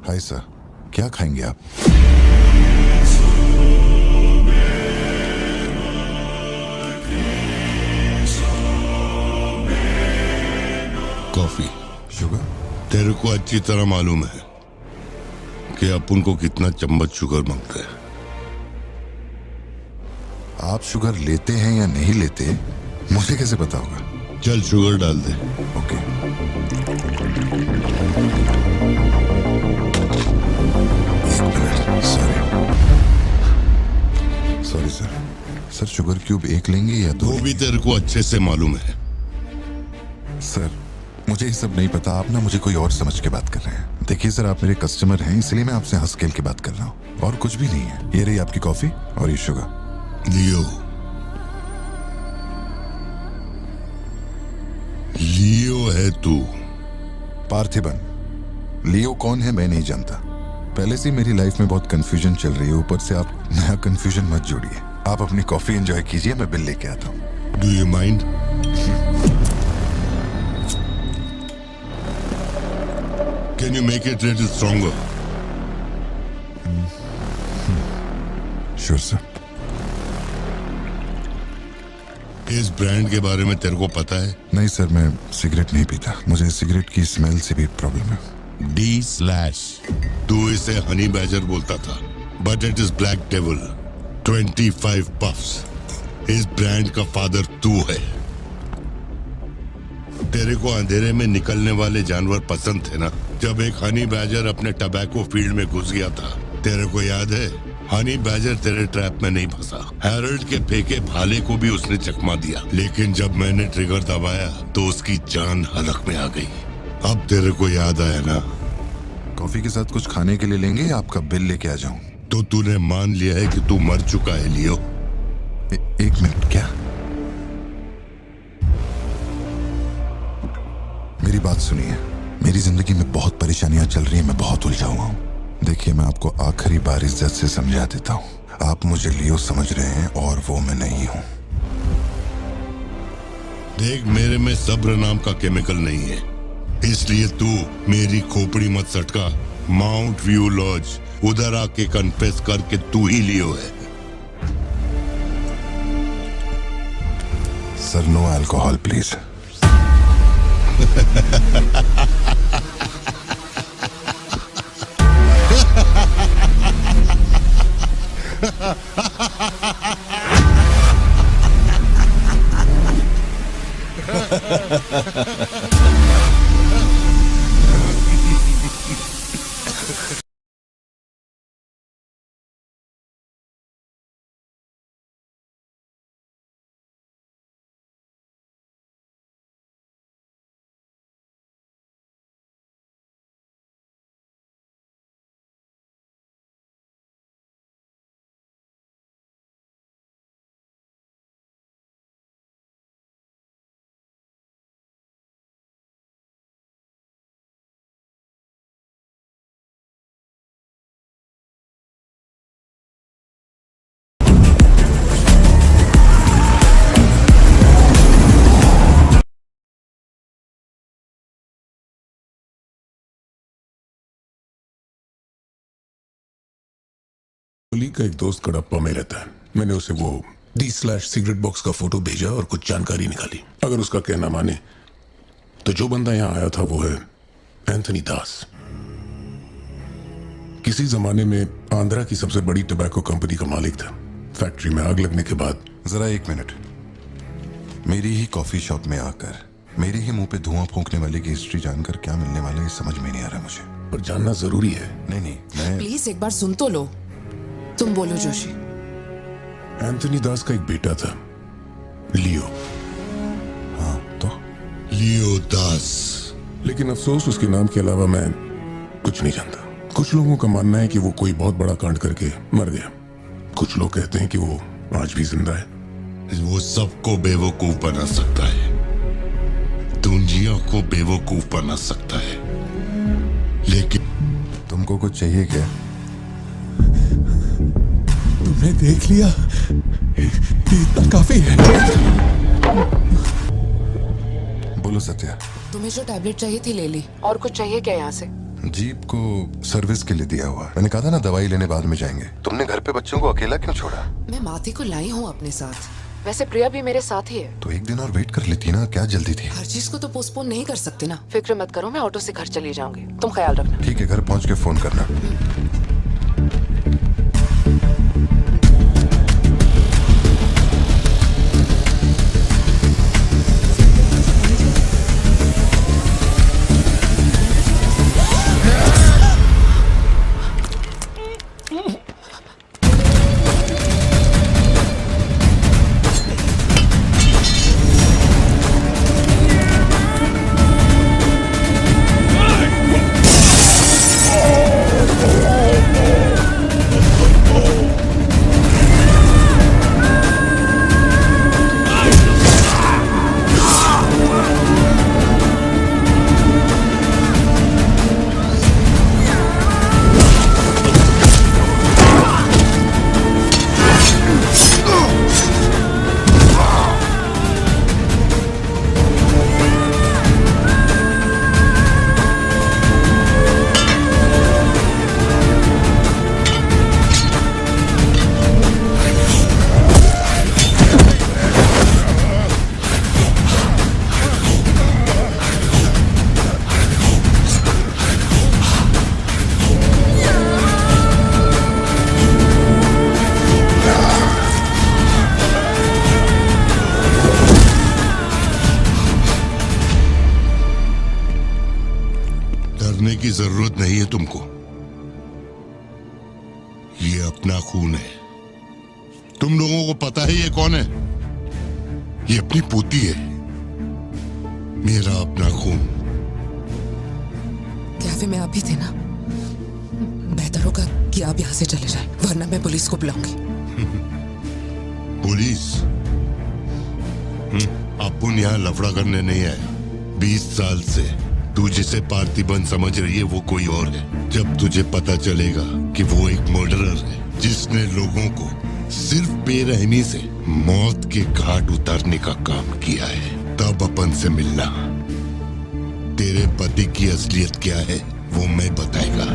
हाय सर, क्या खाएंगे आप? कॉफी। शुगर? तेरे को अच्छी तरह मालूम है कि अपन को कितना चम्मच शुगर मांगता है। आप शुगर लेते हैं या नहीं लेते मुझे कैसे पता होगा? चल शुगर डाल दे। Okay. Sorry sir, sugar cube एक लेंगे या दो? वो भी तेरे को अच्छे से मालूम है। सर मुझे ये सब नहीं पता, आप ना मुझे कोई और समझ के बात कर रहे हैं। देखिए सर, आप मेरे कस्टमर हैं, इसलिए मैं आपसे हंस खेल के बात कर रहा हूँ, और कुछ भी नहीं है। ये रही आपकी कॉफी और ये शुगर। लियो है तू। पार्थिबन। लियो कौन है मैं नहीं जानता। पहले से मेरी लाइफ में बहुत कंफ्यूजन चल रही है, ऊपर से आप नया कंफ्यूजन मत जोड़िए। आप अपनी कॉफी एंजॉय कीजिए, मैं बिल लेके आता हूँ। Do you mind? Can you make it a little stronger? Sure, sir. इस ब्रांड के बारे में तेरे को पता है? नहीं सर, मैं सिगरेट नहीं पीता। मुझे सिगरेट की स्मेल से भी प्रॉब्लम है। D/, तू इसे हनी बैजर बोलता था, but it is black devil. 25 puffs. इस ब्रांड का फादर तू है। तेरे को अंधेरे में निकलने वाले जानवर पसंद थे ना? जब एक हनी बैजर अपने टबैको फील्ड में घुस गया था, तेरे को याद है? हनी बैजर तेरे ट्रैप में नहीं फंसा। हैरोल्ड के फेंके भाले को भी उसने चकमा दिया, लेकिन जब मैंने ट्रिगर दबाया तो उसकी जान हलक में आ गई। अब तेरे को याद आया ना? कॉफी के साथ कुछ खाने के लिए लेंगे या आपका बिल लेके आ जाऊं? तो तूने मान लिया है कि तू मर चुका है लियो? एक मिनट, क्या? मेरी बात सुनिए। मेरी जिंदगी में बहुत परेशानियां चल रही हैं, मैं बहुत उलझा हुआ हूं। देखिए, मैं आपको आखिरी बार इज्जत से समझा देता हूं। आप मुझे लियो समझ रहे हैं और वो मैं नहीं हूं। देख, मेरे में सब्र नाम का केमिकल नहीं है, इसलिए तू मेरी खोपड़ी मत सटका। माउंट व्यू लॉज, उधर आके कन्फेस कर के तू ही लियो है। Sir, no alcohol please. Kohli का एक दोस्त कड़प्पा में रहता है। मैंने उसे वो D/ सिगरेट बॉक्स का फोटो भेजा और कुछ जानकारी निकाली। अगर उसका कहना माने तो जो बंदा यहाँ आया था वो है एंथनी दास। किसी जमाने में आंध्रा की सबसे बड़ी टबैको कंपनी का मालिक था। फैक्ट्री में आग लगने के बाद। जरा एक मिनट। मेरी ही कॉफी शॉप में आकर मेरे ही मुंह पे धुआं फूंकने वाले की हिस्ट्री जानकर क्या मिलने वाला है समझ में नहीं आ रहा मुझे। पर जानना जरूरी है। नहीं, मैं प्लीज एक बार सुन तो लो। तुम बोलो जोशी। एंथनी दास का एक बेटा था, लियो। हाँ, तो लियो दास। लेकिन अफसोस, उसके नाम के अलावा मैं कुछ नहीं जानता। कुछ लोगों का मानना है कि वो कोई बहुत बड़ा कांड करके मर गया। कुछ लोग कहते हैं कि वो आज भी जिंदा है। वो सबको बेवकूफ बना सकता है, दुनिया को बेवकूफ बना सकता है, लेकिन तुमको कुछ चाहिए क्या? तुमने देख लिया, इतना काफी है। बोलो सत्या। तुम्हें जो टैबलेट चाहिए थी ले ली। और कुछ चाहिए क्या यहाँ से? जीप को सर्विस के लिए दिया हुआ। मैंने कहा था ना दवाई लेने बाद में जाएंगे। तुमने घर पे बच्चों को अकेला क्यों छोड़ा? मैं माथी को लाई हूँ अपने साथ। वैसे प्रिया भी मेरे साथ ही है। तो एक दिन और वेट कर लेती ना, क्या जल्दी थी? हर चीज को तो पोस्टपोन नहीं कर सकते ना। फिक्र मत करो, मैं ऑटो से घर चली जाऊंगी। तुम ख्याल रखना। ठीक है, घर पहुंच के फोन करना। डरने की जरूरत नहीं है तुमको। ये अपना खून है। तुम लोगों को पता है ये कौन है? ये अपनी पोती है, मेरा अपना खून। कैफे में आप ही थे ना? बेहतर होगा कि आप यहाँ से चले जाएं, वरना मैं पुलिस को बुलाऊंगी। पुलिस? अपुन यहाँ लफड़ा करने नहीं आया। 20 साल से तू जिसे पार्थिबन समझ रही है वो कोई और है। जब तुझे पता चलेगा कि वो एक मर्डरर है जिसने लोगों को सिर्फ बेरहमी से मौत के घाट उतारने का काम किया है, तब अपन से मिलना। तेरे पति की असलियत क्या है वो मैं बताएगा।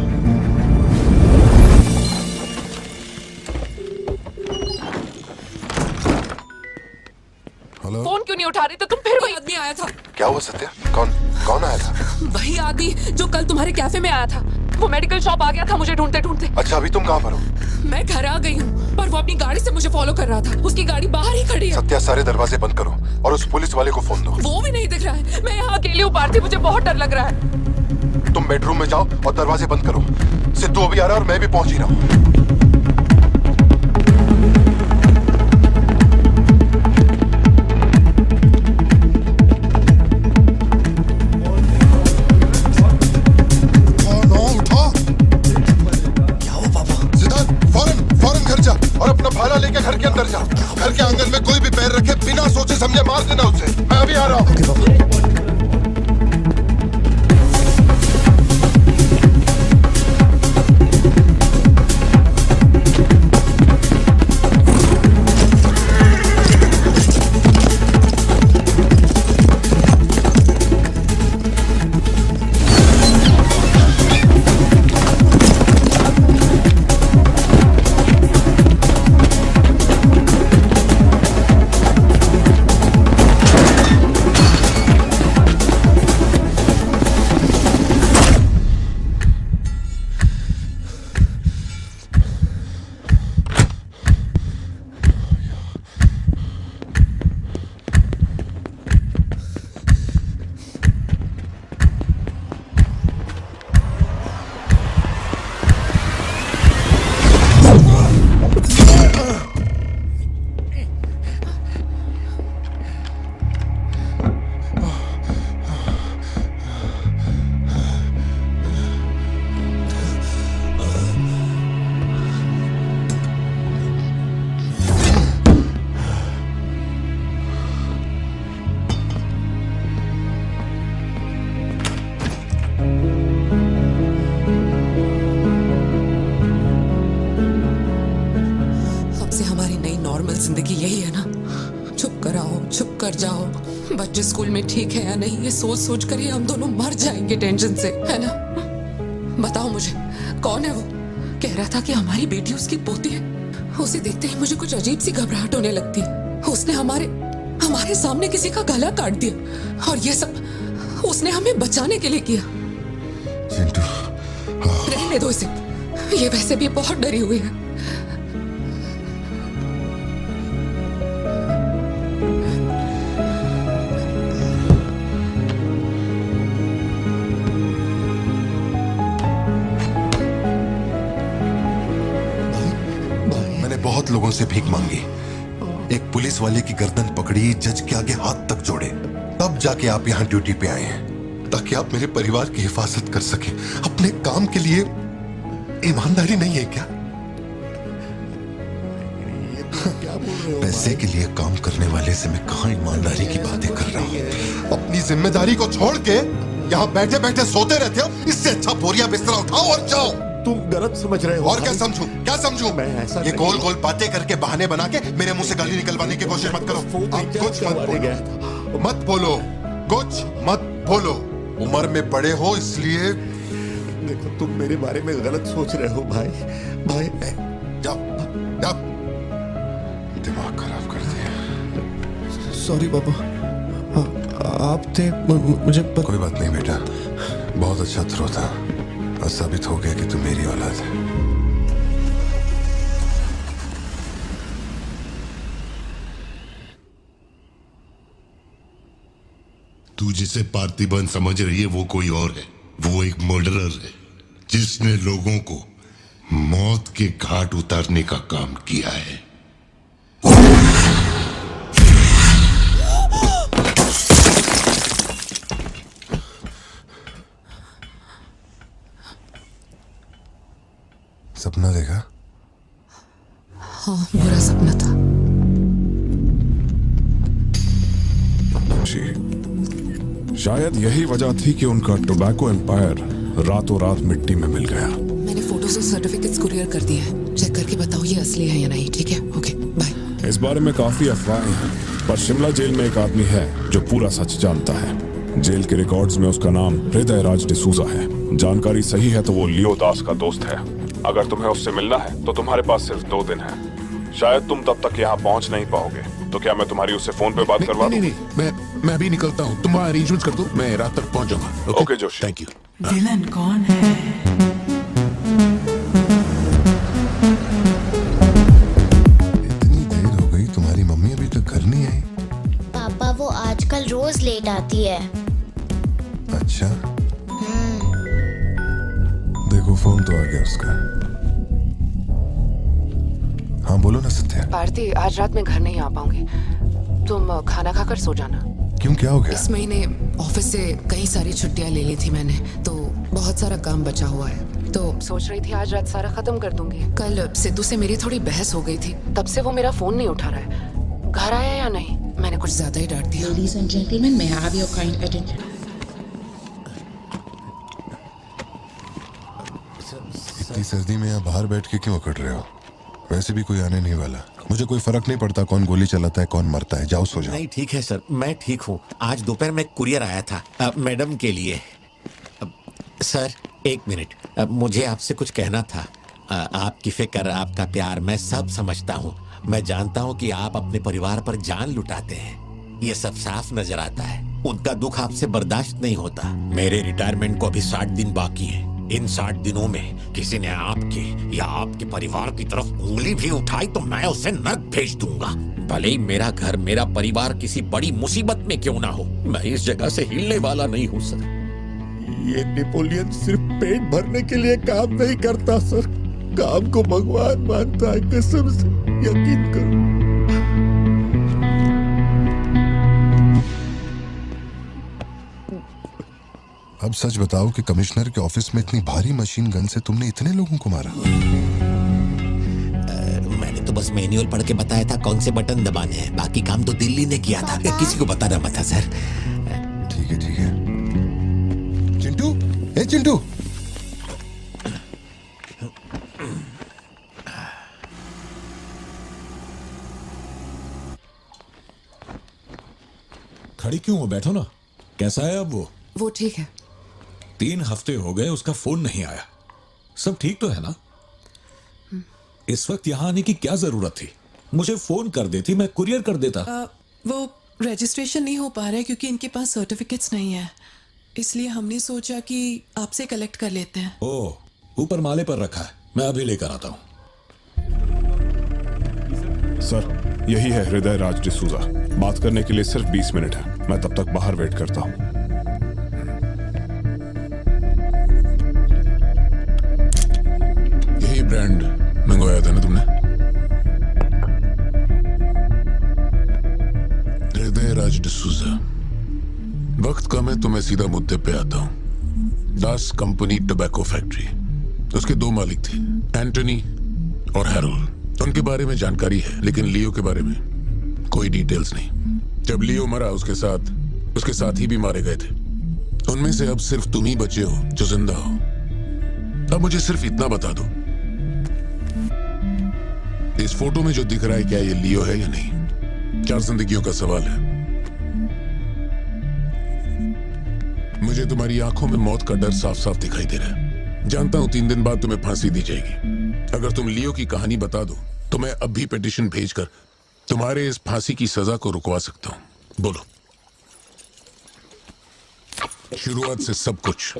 हेलो, फोन क्यों नहीं उठा रही? तो तुम फिर वही आदमी आया था। क्या हुआ सत्या? कौन आया था? वही आदमी जो कल तुम्हारे कैफे में आया था। वो मेडिकल शॉप आ गया था मुझे ढूंढते ढूंढते। अच्छा, अभी तुम कहाँ पर हो? मैं घर आ गई हूँ, पर वो अपनी गाड़ी से मुझे फॉलो कर रहा था। उसकी गाड़ी बाहर ही खड़ी है। सत्या, सारे दरवाजे बंद करो और उस पुलिस वाले को फोन दो। वो भी नहीं दिख रहा है। मैं यहाँ अकेली हूँ पार्थी, मुझे बहुत डर लग रहा है। तुम बेडरूम में जाओ और दरवाजे बंद करो। सिद्धू अभी आ रहा है और मैं भी पहुंच ही रहा हूँ। लेके घर के अंदर जा। घर के आंगन में कोई भी पैर रखे बिना सोचे समझे मार देना उसे। मैं अभी आ रहा हूँ। जिंदगी यही है ना, चुप कर आओ, चुप कर जाओ। बच्चे स्कूल में ठीक है या नहीं ये सोच सोच कर ही हम दोनों मर जाएंगे टेंशन से, है ना? बताओ मुझे, कौन है वो? कह रहा था कि हमारी बेटी उसकी पोती है। उसे देखते ही मुझे कुछ अजीब सी घबराहट होने लगती है। उसने हमारे सामने किसी का गला काट दिया और ये सब उसने हमें बचाने के लिए किया। चिंटू, रहने दो इसे, ये वैसे भी बहुत डरी हुई है। बहुत लोगों से भीख मांगी, एक पुलिस वाले की गर्दन पकड़ी, जज के आगे हाथ तक जोड़े, तब जाके आप यहाँ ड्यूटी पे आए हैं ताकि आप मेरे परिवार की हिफाजत कर सके। अपने काम के लिए ईमानदारी नहीं है क्या? पैसे के लिए काम करने वाले से मैं कहाँ ईमानदारी की बातें कर रहा हूँ? अपनी जिम्मेदारी को छोड़ के यहाँ बैठे बैठे सोते रहते हो। इससे अच्छा बोरिया बिस्तरा उठाओ और जाओ। तुम गलत समझ रहे हो। और क्या समझूं? क्या समझूं? मैं ऐसा ये गोल गोल बातें करके बहाने बना के मेरे मुंह से गाली निकलवाने की कोशिश मत करो। आप कुछ मत बोलो, कुछ मत बोलो। उम्र में बड़े हो इसलिए। देखो, तुम मेरे बारे में गलत सोच रहे हो भाई। जाओ जाओ, दिमाग खराब कर दिया। सॉरी पापा, आप थे मुझे कोई बात नहीं बेटा, बहुत अच्छा थ्रो था। और साबित हो गया कि तू मेरी औलाद है। तू जिसे पार्थिबन समझ रही है वो कोई और है। वो एक मर्डरर है जिसने लोगों को मौत के घाट उतारने का काम किया है। सपना देखा? हाँ, बुरा सपना था। शायद यही वजह थी कि उनका टोबैको एम्पायर रातों रात मिट्टी में मिल गया। मैंने फोटोज और सर्टिफिकेट्स कुरियर कर दिए हैं। चेक करके बताओ ये असली है या नहीं। ठीक है, ओके, बाय। इस बारे में काफी अफवाहें हैं, पर शिमला जेल में एक आदमी है जो पूरा सच जानता है। जेल के रिकॉर्ड्स में उसका नाम हृदय राज डिसूजा है। जानकारी सही है तो वो लियो दास का दोस्त है। अगर तुम्हें उससे मिलना है तो तुम्हारे पास सिर्फ 2 दिन है। शायद तुम तब तक यहाँ पहुँच नहीं पाओगे, तो क्या मैं तुम्हारी उससे फोन पे बात करवा दूं? नहीं, मैं अभी निकलता हूँ। तुम अरेंजमेंट्स कर दो, मैं रात तक पहुँच जाऊंगा। Okay Joshi, thank you. Villain कौन है? इतनी देर हो गई, तुम्हारी मम्मी अभी तक घर नहीं आई? पापा वो आजकल रोज लेट आती है। अच्छा, देखो फोन तो आ गया उसका। हाँ बोलो ना सत्या। भारती, आज रात में घर नहीं आ पाऊंगी। तुम खाना खाकर सो जाना। क्यों, क्या हो गया? इस महीने ऑफिस से कई सारी छुट्टियां ले ली थी मैंने, तो बहुत सारा काम बचा हुआ है। तो सोच रही थी आज रात सारा खत्म कर दूंगी। कल सिद्धू से मेरी थोड़ी बहस हो गई थी, तब से वो मेरा फोन नहीं उठा रहा है। घर आया या नहीं? मैंने कुछ ज्यादा ही डांट दिया। Ladies and gentlemen, may I have your kind attention? इतनी सर्दी में यहाँ बाहर बैठ के क्यों अकड़ रहे हो? वैसे भी कोई आने नहीं वाला। मुझे कोई फर्क नहीं पड़ता कौन गोली चलाता है कौन मरता है। जाओ सो जाओ। नहीं ठीक है सर, मैं ठीक हूँ। आज दोपहर में कुरियर आया था मैडम के लिए। सर 1 मिनट, मुझे आपसे कुछ कहना था। आपकी फिक्र, आपका प्यार मैं सब समझता हूँ। मैं जानता हूँ कि आप अपने परिवार पर जान लुटाते हैं, ये सब साफ नजर आता है। उनका दुख आपसे बर्दाश्त नहीं होता। मेरे रिटायरमेंट को अभी 60 दिन बाकी है। इन 60 दिनों में किसी ने आपके या आपके परिवार की तरफ उंगली भी उठाई तो मैं उसे नर्क भेज दूंगा। भले ही मेरा घर, मेरा परिवार किसी बड़ी मुसीबत में क्यों ना हो, मैं इस जगह से हिलने वाला नहीं हूँ सर। ये नेपोलियन सिर्फ पेट भरने के लिए काम नहीं करता सर, काम को भगवान मानता है। कसम से यकीन करो। अब सच बताओ कि कमिश्नर के ऑफिस में इतनी भारी मशीन गन से तुमने इतने लोगों को मारा? मैंने तो बस मैन्युअल पढ़ के बताया था कौन से बटन दबाने हैं। बाकी काम तो दिल्ली ने किया था, किसी को बताना मत था सर। ठीक है ठीक है। चिंटू, ए चिंटू, खड़ी क्यों हो? बैठो ना। कैसा है अब वो ठीक है। 3 हफ्ते हो गए, उसका फोन नहीं आया। सब ठीक तो है ना? इस वक्त यहाँ आने की क्या जरूरत थी? मुझे फोन कर देती, मैं कुरियर कर देता। वो रजिस्ट्रेशन नहीं हो पा रहा है क्योंकि इनके पास सर्टिफिकेट्स नहीं है, इसलिए हमने सोचा कि आपसे कलेक्ट कर लेते हैं। ओह, ऊपर माले पर रखा है, मैं अभी लेकर आता हूँ। सर यही है हृदय राज डिसूजा। बात करने के लिए सिर्फ 20 मिनट है। मैं तब तक बाहर वेट करता हूँ। यही ब्रांड मंगवाया था ना तुमने? हृदय राज डिसूजा। वक्त कम है तो मैं सीधा मुद्दे पे आता हूँ। दास कंपनी टोबैको फैक्ट्री, उसके 2 मालिक थे, एंटनी और हैरोल्ड। उनके बारे में जानकारी है, लेकिन लियो के बारे में कोई डिटेल्स नहीं। जब लियो मरा उसके साथी भी मारे गए थे। उनमें से अब सिर्फ तुम ही बचे हो जो जिंदा हो। अब मुझे सिर्फ इतना बता दो, इस फोटो में जो दिख रहा है क्या ये लियो है या नहीं? 4 जिंदगियों का सवाल है। मुझे तुम्हारी आंखों में मौत का डर साफ साफ दिखाई दे रहा है। जानता हूं 3 दिन बाद तुम्हें फांसी दी जाएगी। अगर तुम लियो की कहानी बता दो तो मैं अब भी पिटीशन भेजकर तुम्हारे इस फांसी की सजा को रुकवा सकता हूं। बोलो। शुरुआत से सब कुछ।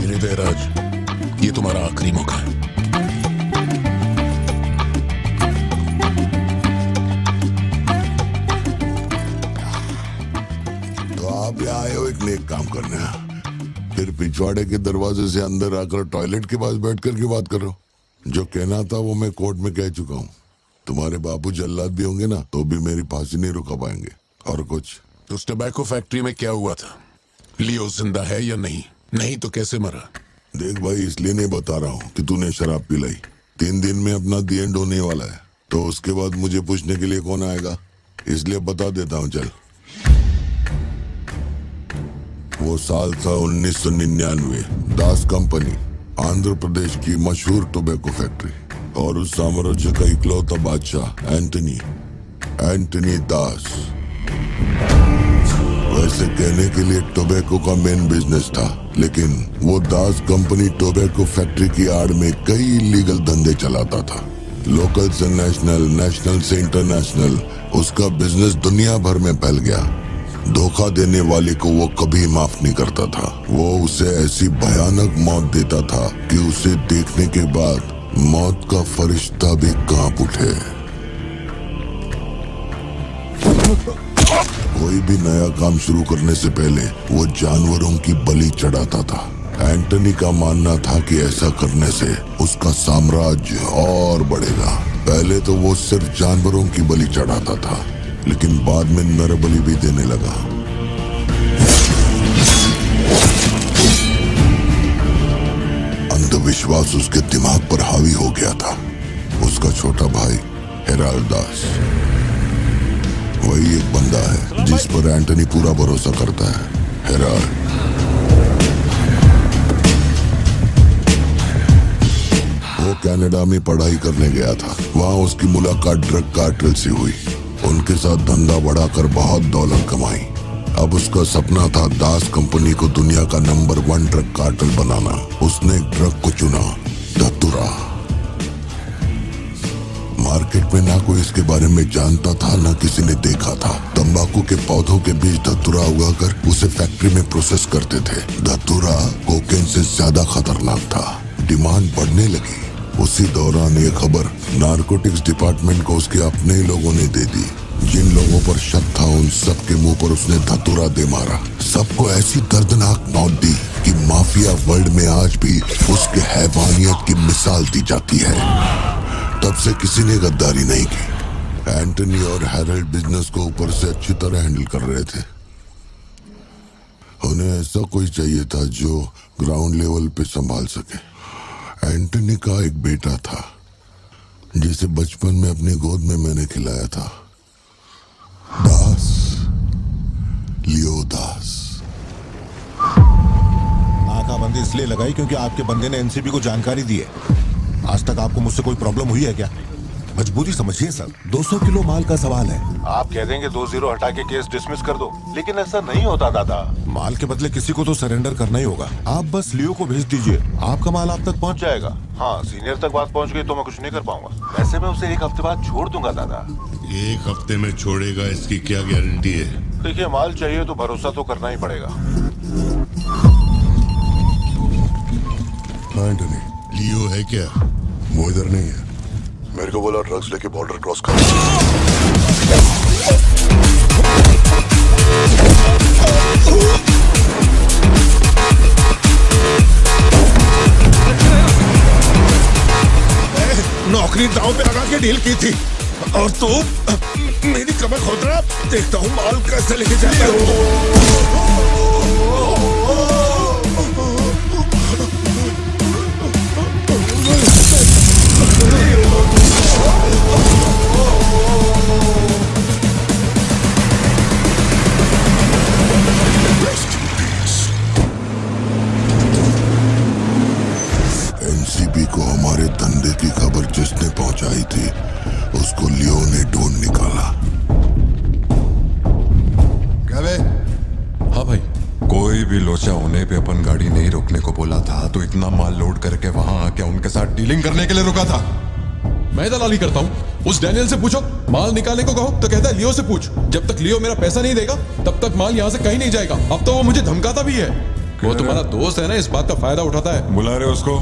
हृदय राज, ये तुम्हारा आखिरी मौका है। एक काम करना, फिर पिछवाड़े के दरवाजे से अंदर आकर टॉयलेट के पास बैठ कर के बात करो। जो कहना था वो मैं कोर्ट में कह चुका हूँ। तुम्हारे बाबू जल्लाद भी होंगे ना तो भी मेरी फांसी नहीं रुका पाएंगे। और कुछ? उस टबैको फैक्ट्री में क्या हुआ था? लियो जिंदा है या नहीं? नहीं तो कैसे मरा? देख भाई, इसलिए नहीं बता रहा हूँ कि तूने शराब पिलाई। 3 दिन में अपना दी एंड होने वाला है, तो उसके बाद मुझे पूछने के लिए कौन आएगा, इसलिए बता देता हूँ। चल, वो साल था 1999। दास कंपनी, आंध्र प्रदेश की मशहूर टोबैको फैक्ट्री, और उस साम्राज्य का इकलौता बादशाह एंटनी दास। वैसे कहने के लिए टोबैको का मेन बिजनेस था, लेकिन वो दास कंपनी टोबैको फैक्ट्री की आड़ में कई इलीगल धंधे चलाता था। लोकल से नेशनल, नेशनल से इंटरनेशनल, उसका बिजनेस दुनिया भर में फैल गया। धोखा देने वाले को वो कभी माफ नहीं करता था। वो उसे ऐसी भयानक मौत देता था कि उसे देखने के बाद मौत का फरिश्ता भी कांप उठे। कोई भी नया काम शुरू करने से पहले वो जानवरों की बलि चढ़ाता था। एंटनी का मानना था कि ऐसा करने से उसका साम्राज्य और बढ़ेगा। पहले तो वो सिर्फ जानवरों की बलि चढ़ाता था, लेकिन बाद में नर बलि भी देने लगा। अंधविश्वास उसके दिमाग पर हावी हो गया था। उसका छोटा भाई हेराल्ड दास, वही एक बंदा है जिस पर एंटनी पूरा भरोसा करता है। हेराल्ड वो कनाडा में पढ़ाई करने गया था। वहाँ उसकी मुलाकात ड्रग कार्टेल से हुई। उनके साथ धंधा बढ़ाकर बहुत दौलत कमाई। अब उसका सपना था दास कंपनी को दुनिया का नंबर 1 ड्रग कार्टेल बनाना। उसने एक ड्रग को चुना, धतूरा। मार्केट में ना कोई इसके बारे में जानता था, ना किसी ने देखा था। तंबाकू के पौधों के बीच धतूरा उगाकर उसे फैक्ट्री में प्रोसेस करते थे। धतूरा कोकेन से ज्यादा खतरनाक था। डिमांड बढ़ने लगी। उसी दौरान ये खबर नारकोटिक्स डिपार्टमेंट को उसके अपने ही लोगों ने दे दी। जिन लोगों पर शक था उन सब के मुंह पर उसने धतूरा दे मारा। सबको ऐसी दर्दनाक मौत दी कि माफिया वर्ल्ड में आज भी उसके हैवानियत की मिसाल दी जाती है। तब से किसी ने गद्दारी नहीं की। एंटनी और हैरल्ड बिजनेस को ऊपर से अच्छी तरह हैंडल कर रहे थे। उन्हें ऐसा कोई चाहिए था जो ग्राउंड लेवल पे संभाल सके। एंटनी का एक बेटा था जिसे बचपन में अपनी गोद में मैंने खिलाया था, दास, लियो दास। नाकाबंदी इसलिए लगाई क्योंकि आपके बंदे ने एनसीबी को जानकारी दी है। आज तक आपको मुझसे कोई प्रॉब्लम हुई है क्या? मजबूरी समझिए सर, 200 किलो माल का सवाल है। आप कह देंगे 2-0 हटा के केस डिसमिस कर दो, लेकिन ऐसा नहीं होता दादा। माल के बदले किसी को तो सरेंडर करना ही होगा। आप बस लियो को भेज दीजिए, आपका माल आप तक पहुंच जाएगा। हाँ, सीनियर तक बात पहुंच गई तो मैं कुछ नहीं कर पाऊंगा। वैसे मैं उसे 1 हफ्ते बाद छोड़ दूंगा दादा। 1 हफ्ते में छोड़ेगा, इसकी क्या गारंटी है? देखिए, माल चाहिए तो भरोसा तो करना ही पड़ेगा। एंटनी, लियो है क्या? वो इधर नहीं है। मेरे को बोला ड्रग्स लेके बॉर्डर क्रॉस कर। नौकरी दांव पे लगा के डील की थी और तू मेरी कमर खोद रहा। देखता हूँ माल कैसे लेके जाता है। एनसीबी को हमारे धंधे की खबर जिसने पहुंचाई थी उसको लियो ने ढूंढ निकाला। क्या बे? हाँ भाई, कोई भी लोचा होने पे अपन गाड़ी नहीं रोकने को बोला था तो इतना माल लोड करके वहां आके उनके साथ डीलिंग करने के लिए रुका था। मैं दलाली करता हूँ। उस डैनियल से पूछो, माल निकालने को कहो तो कहता है लियो से पूछ। जब तक लियो मेरा पैसा नहीं देगा तब तक माल यहाँ से कहीं नहीं जाएगा। अब तो वो मुझे धमकाता भी है। वो तुम्हारा दोस्त है ना, इस बात का फायदा उठाता है। बुला रहे उसको?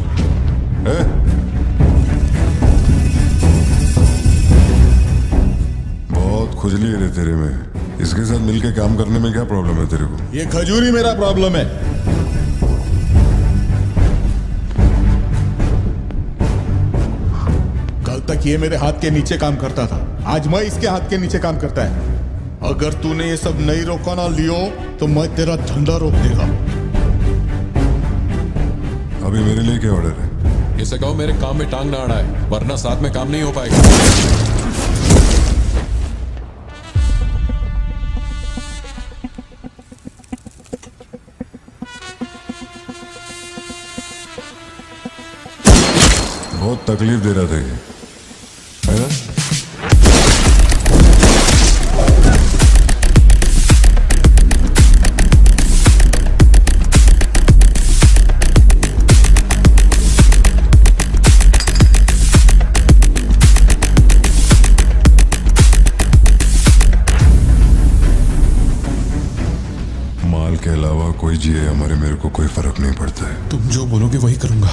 बहुत खुजली है तेरे में। इसके साथ मिलके काम करने में क्या प्रॉब्लम है तेरे को? ये खजूरी मेरा प्रॉब्लम है। कल तक ये मेरे हाथ के नीचे काम करता था, आज मैं इसके हाथ के नीचे काम करता है। अगर तूने ये सब नहीं रोका ना लियो तो मैं तेरा धंधा रोक देगा। अभी मेरे लिए क्या ऑर्डर है? इसे कहो मेरे काम में टांग ना अड़ाए, वरना साथ में काम नहीं हो पाएगा। बहुत तकलीफ दे रहा था ये, है ना? माल के अलावा कोई जिए हमारे, मेरे को कोई फर्क नहीं पड़ता है। तुम जो बोलोगे वही करूंगा।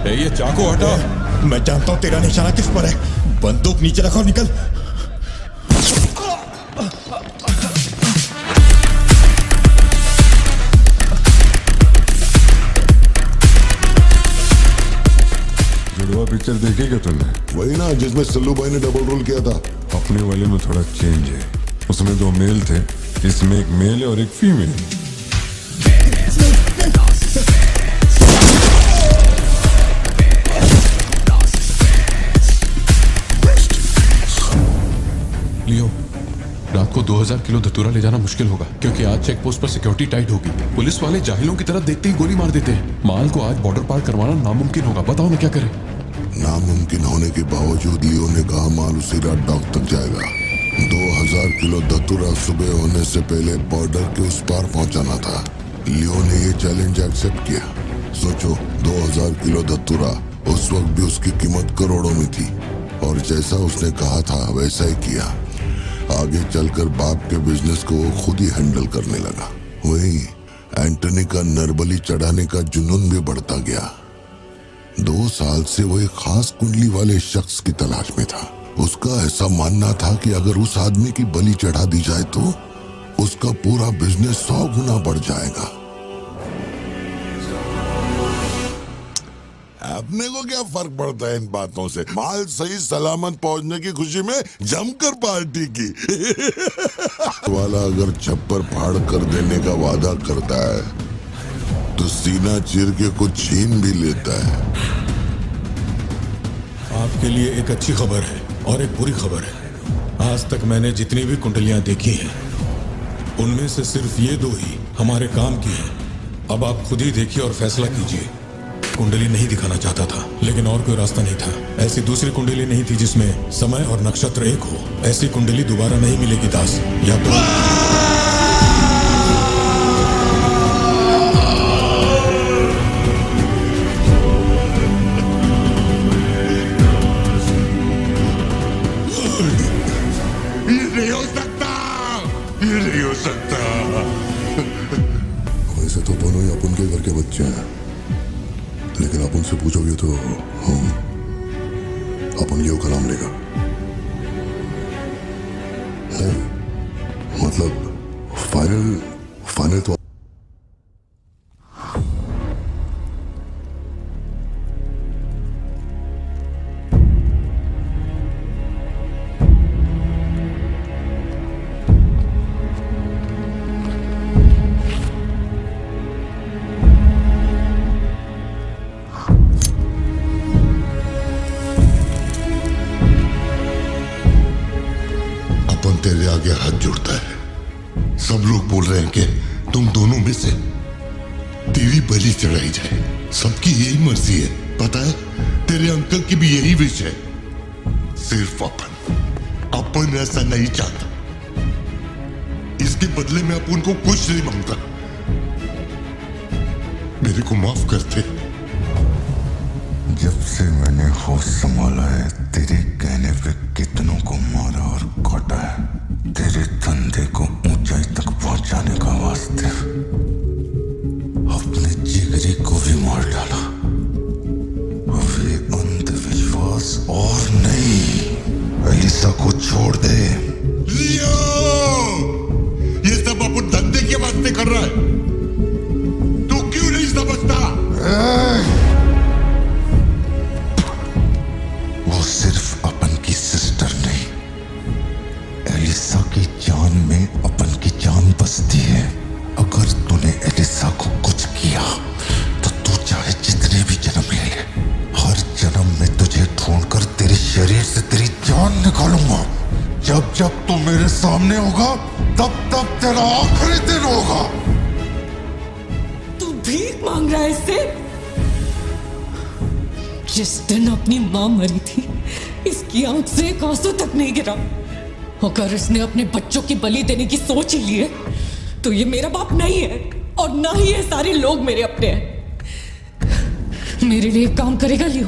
ये चाकू हटा। मैं जानता हूं तेरा निशाना किस पर है। बंदूक नीचे रखो, निकल। जुड़वा पिक्चर देखी क्या तुमने? वही ना जिसमें सल्लू भाई ने डबल रोल किया था। अपने वाले में थोड़ा चेंज है, उसमें 2 मेल थे, इसमें एक मेल है और एक फीमेल। लियो, रात को 2000 किलो धतूरा ले जाना मुश्किल होगा, क्योंकि आज चेक पोस्ट पर सिक्योरिटी टाइट होगी। पुलिस वाले जाहिलों की तरह देखते ही गोली मार देते हैं। माल को आज बॉर्डर पार करवाना नामुमकिन होगा। बताओ ना क्या करें? नामुमकिन होने के बावजूद लियो ने कहा माल उसी रात डॉक तक जाएगा। 2000 किलो धतूरा सुबह होने से पहले बॉर्डर के उस पार पहुंचाना था। लियो ने ये चैलेंज एक्सेप्ट किया। सोचो, 2000 किलो धतूरा, उस वक्त भी उसकी कीमत करोड़ों में थी, और जैसा उसने कहा था वैसा ही किया। आगे चलकर बाप के बिजनेस को वो खुद ही हैंडल करने लगा। वही एंटनी का नरबली चढ़ाने का जुनून भी बढ़ता गया। 2 साल से वो एक खास कुंडली वाले शख्स की तलाश में था। उसका ऐसा मानना था कि अगर उस आदमी की बलि चढ़ा दी जाए तो उसका पूरा बिजनेस 100 गुना बढ़ जाएगा। अपने को क्या फर्क पड़ता है इन बातों से? माल सही सलामत पहुंचने की खुशी में जमकर पार्टी की। वाला अगर छप्पर फाड़ कर देने का वादा करता है तो सीना चीर के कुछ छीन भी लेता है। आपके लिए एक अच्छी खबर है और एक बुरी खबर है। आज तक मैंने जितनी भी कुंडलियां देखी हैं, उनमें से सिर्फ ये 2 ही हमारे काम की हैं। अब आप खुद ही देखिए और फैसला कीजिए। कुंडली नहीं दिखाना चाहता था, लेकिन और कोई रास्ता नहीं था। ऐसी दूसरी कुंडली नहीं थी जिसमें समय और नक्षत्र एक हो। ऐसी कुंडली दोबारा नहीं मिलेगी दास। या तो ये नहीं हो सकता, ये नहीं हो सकता। वैसे तो दोनों ही अपन के घर के बच्चे हैं, लेकिन आप उनसे पूछोगे तो अपन लियो का नाम लेगा। नहीं, मतलब फाइनल तो तेरे आगे हाथ जोड़ता है। सब लोग बोल रहे हैं कि तुम दोनों में से तेरी बलि चढ़ाई जाए। सबकी यही मर्जी है, पता है? तेरे अंकल की भी यही विश है। सिर्फ अपन ऐसा नहीं चाहता। इसके बदले में अपन को कुछ नहीं मांगता। मेरे को माफ करते। जब से मैंने होश संभाला है, तेरे कहने पे कितनों को मारा और काटा है। तेरे धंधे को ऊंचाई तक पहुंचाने का वास्ते अपने जिगरी को भी मार डाला। अब ये अंधविश्वास कर रहा है? तू क्यों नहीं समझता? वो सिर्फ अपन की सिस्टर नहीं, एलिसा की जान में अपन की जान बसती है। अगर तूने एलिसा को कुछ किया तो तू चाहे जितने भी जन्म ले ले, हर जन्म में तुझे ढूंढकर तेरे शरीर से तेरी जान निकालूंगा। जब जब तू मेरे सामने होगा तब तब तेरा आखिरी दिन होगा। तू भीख मांग रहा है इससे? जिस दिन अपनी मां मरी थी इसकी आंख से एक आंसू तक नहीं गिरा। अगर इसने अपने बच्चों की बलि देने की सोच ही ली है तो ये मेरा बाप नहीं है और ना ही ये सारे लोग मेरे अपने हैं। मेरे लिए काम करेगा लियो,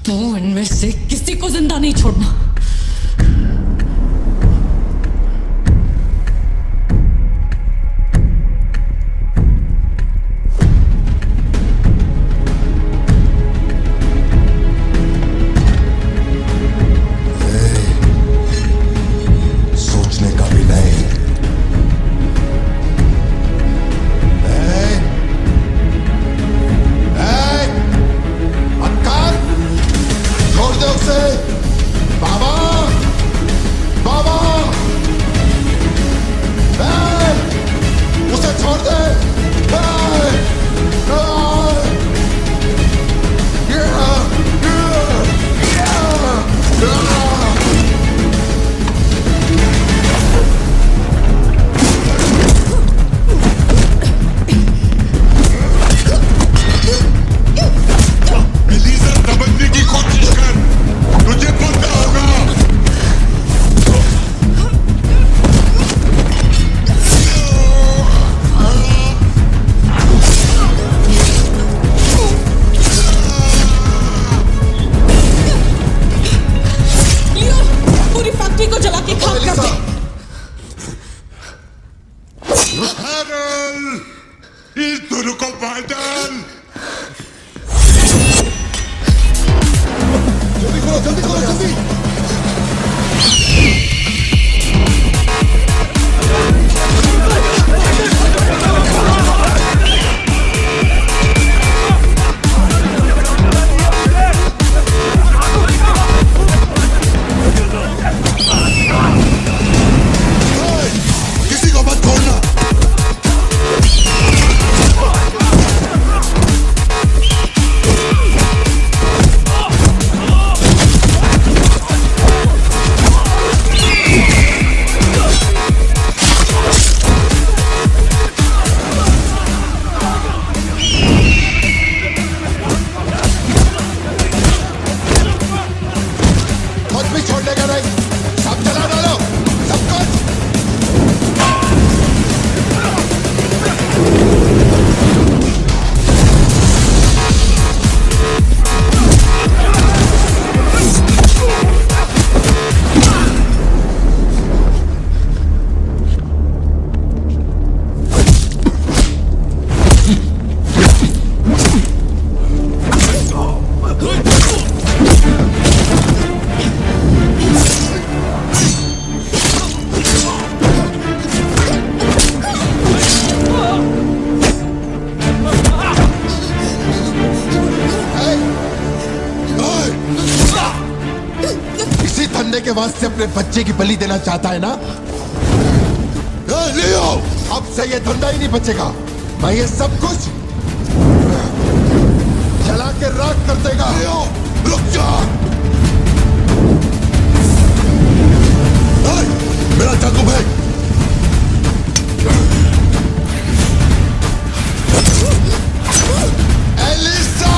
तो इनमें से किसी को जिंदा नहीं छोड़ना। सोचने का भी नहीं। अक्कर, छोड़ दे उसे। बाबा, बाबा, उसे छोड़ दे। एलिसा समझने की कोशिश कर, तुझे पता होगा। लियो, पूरी फैक्ट्री को जला के खाक कर दे। हैरल, इस दोनों को बाहर डाल। जल्दी करो, जल्दी करो, जल्दी। किसी को मत छोड़ना। कुछ भी छोड़ने का नहीं, सब जला डालो, सब कुछ। इसी धंधे के वास्ते अपने बच्चे की बलि देना चाहता है ना? लियो, अब से ये धंधा ही नहीं बचेगा। मैं ये सब कुछ जला के राख कर देगा। लियो, रुक जा। मेरा चाकू फेंक। Elisa!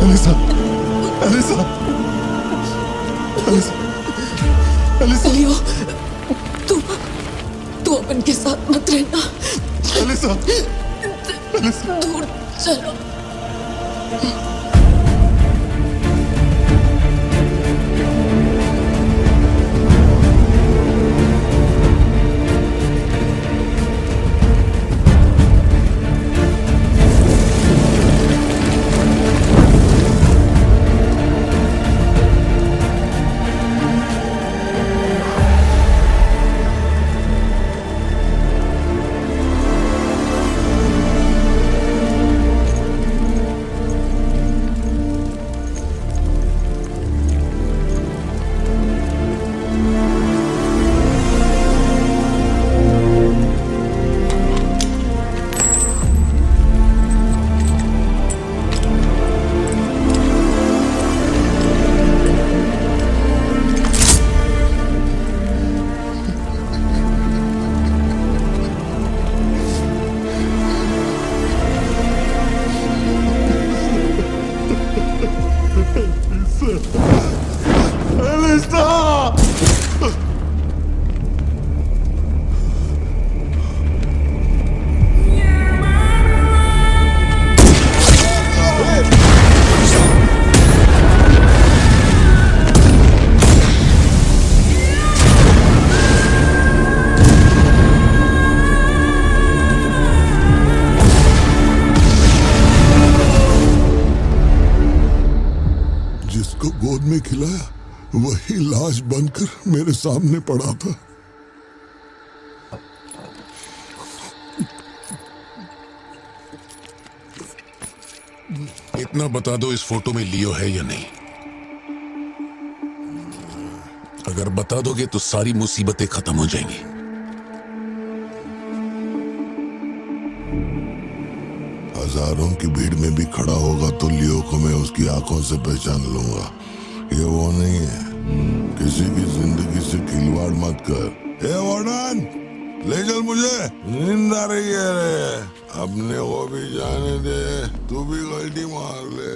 Elisa, Elisa, Elisa, Elisa. Leo, तू अपन के साथ मत रहना। Elisa, Elisa. दूर चलो। गोद में खिलाया वही लाश बनकर मेरे सामने पड़ा था। इतना बता दो, इस फोटो में लियो है या नहीं? अगर बता दोगे तो सारी मुसीबतें खत्म हो जाएंगी। हजारों की भीड़ में भी खड़ा होगा तो लियो को मैं उसकी आंखों से पहचान लूंगा। ये वो नहीं है। किसी की जिंदगी से खिलवाड़ मत कर। ए वार्डन, ले चल मुझे, नींद आ रही है रे। अपने को भी जाने दे, तू भी गलती मार ले।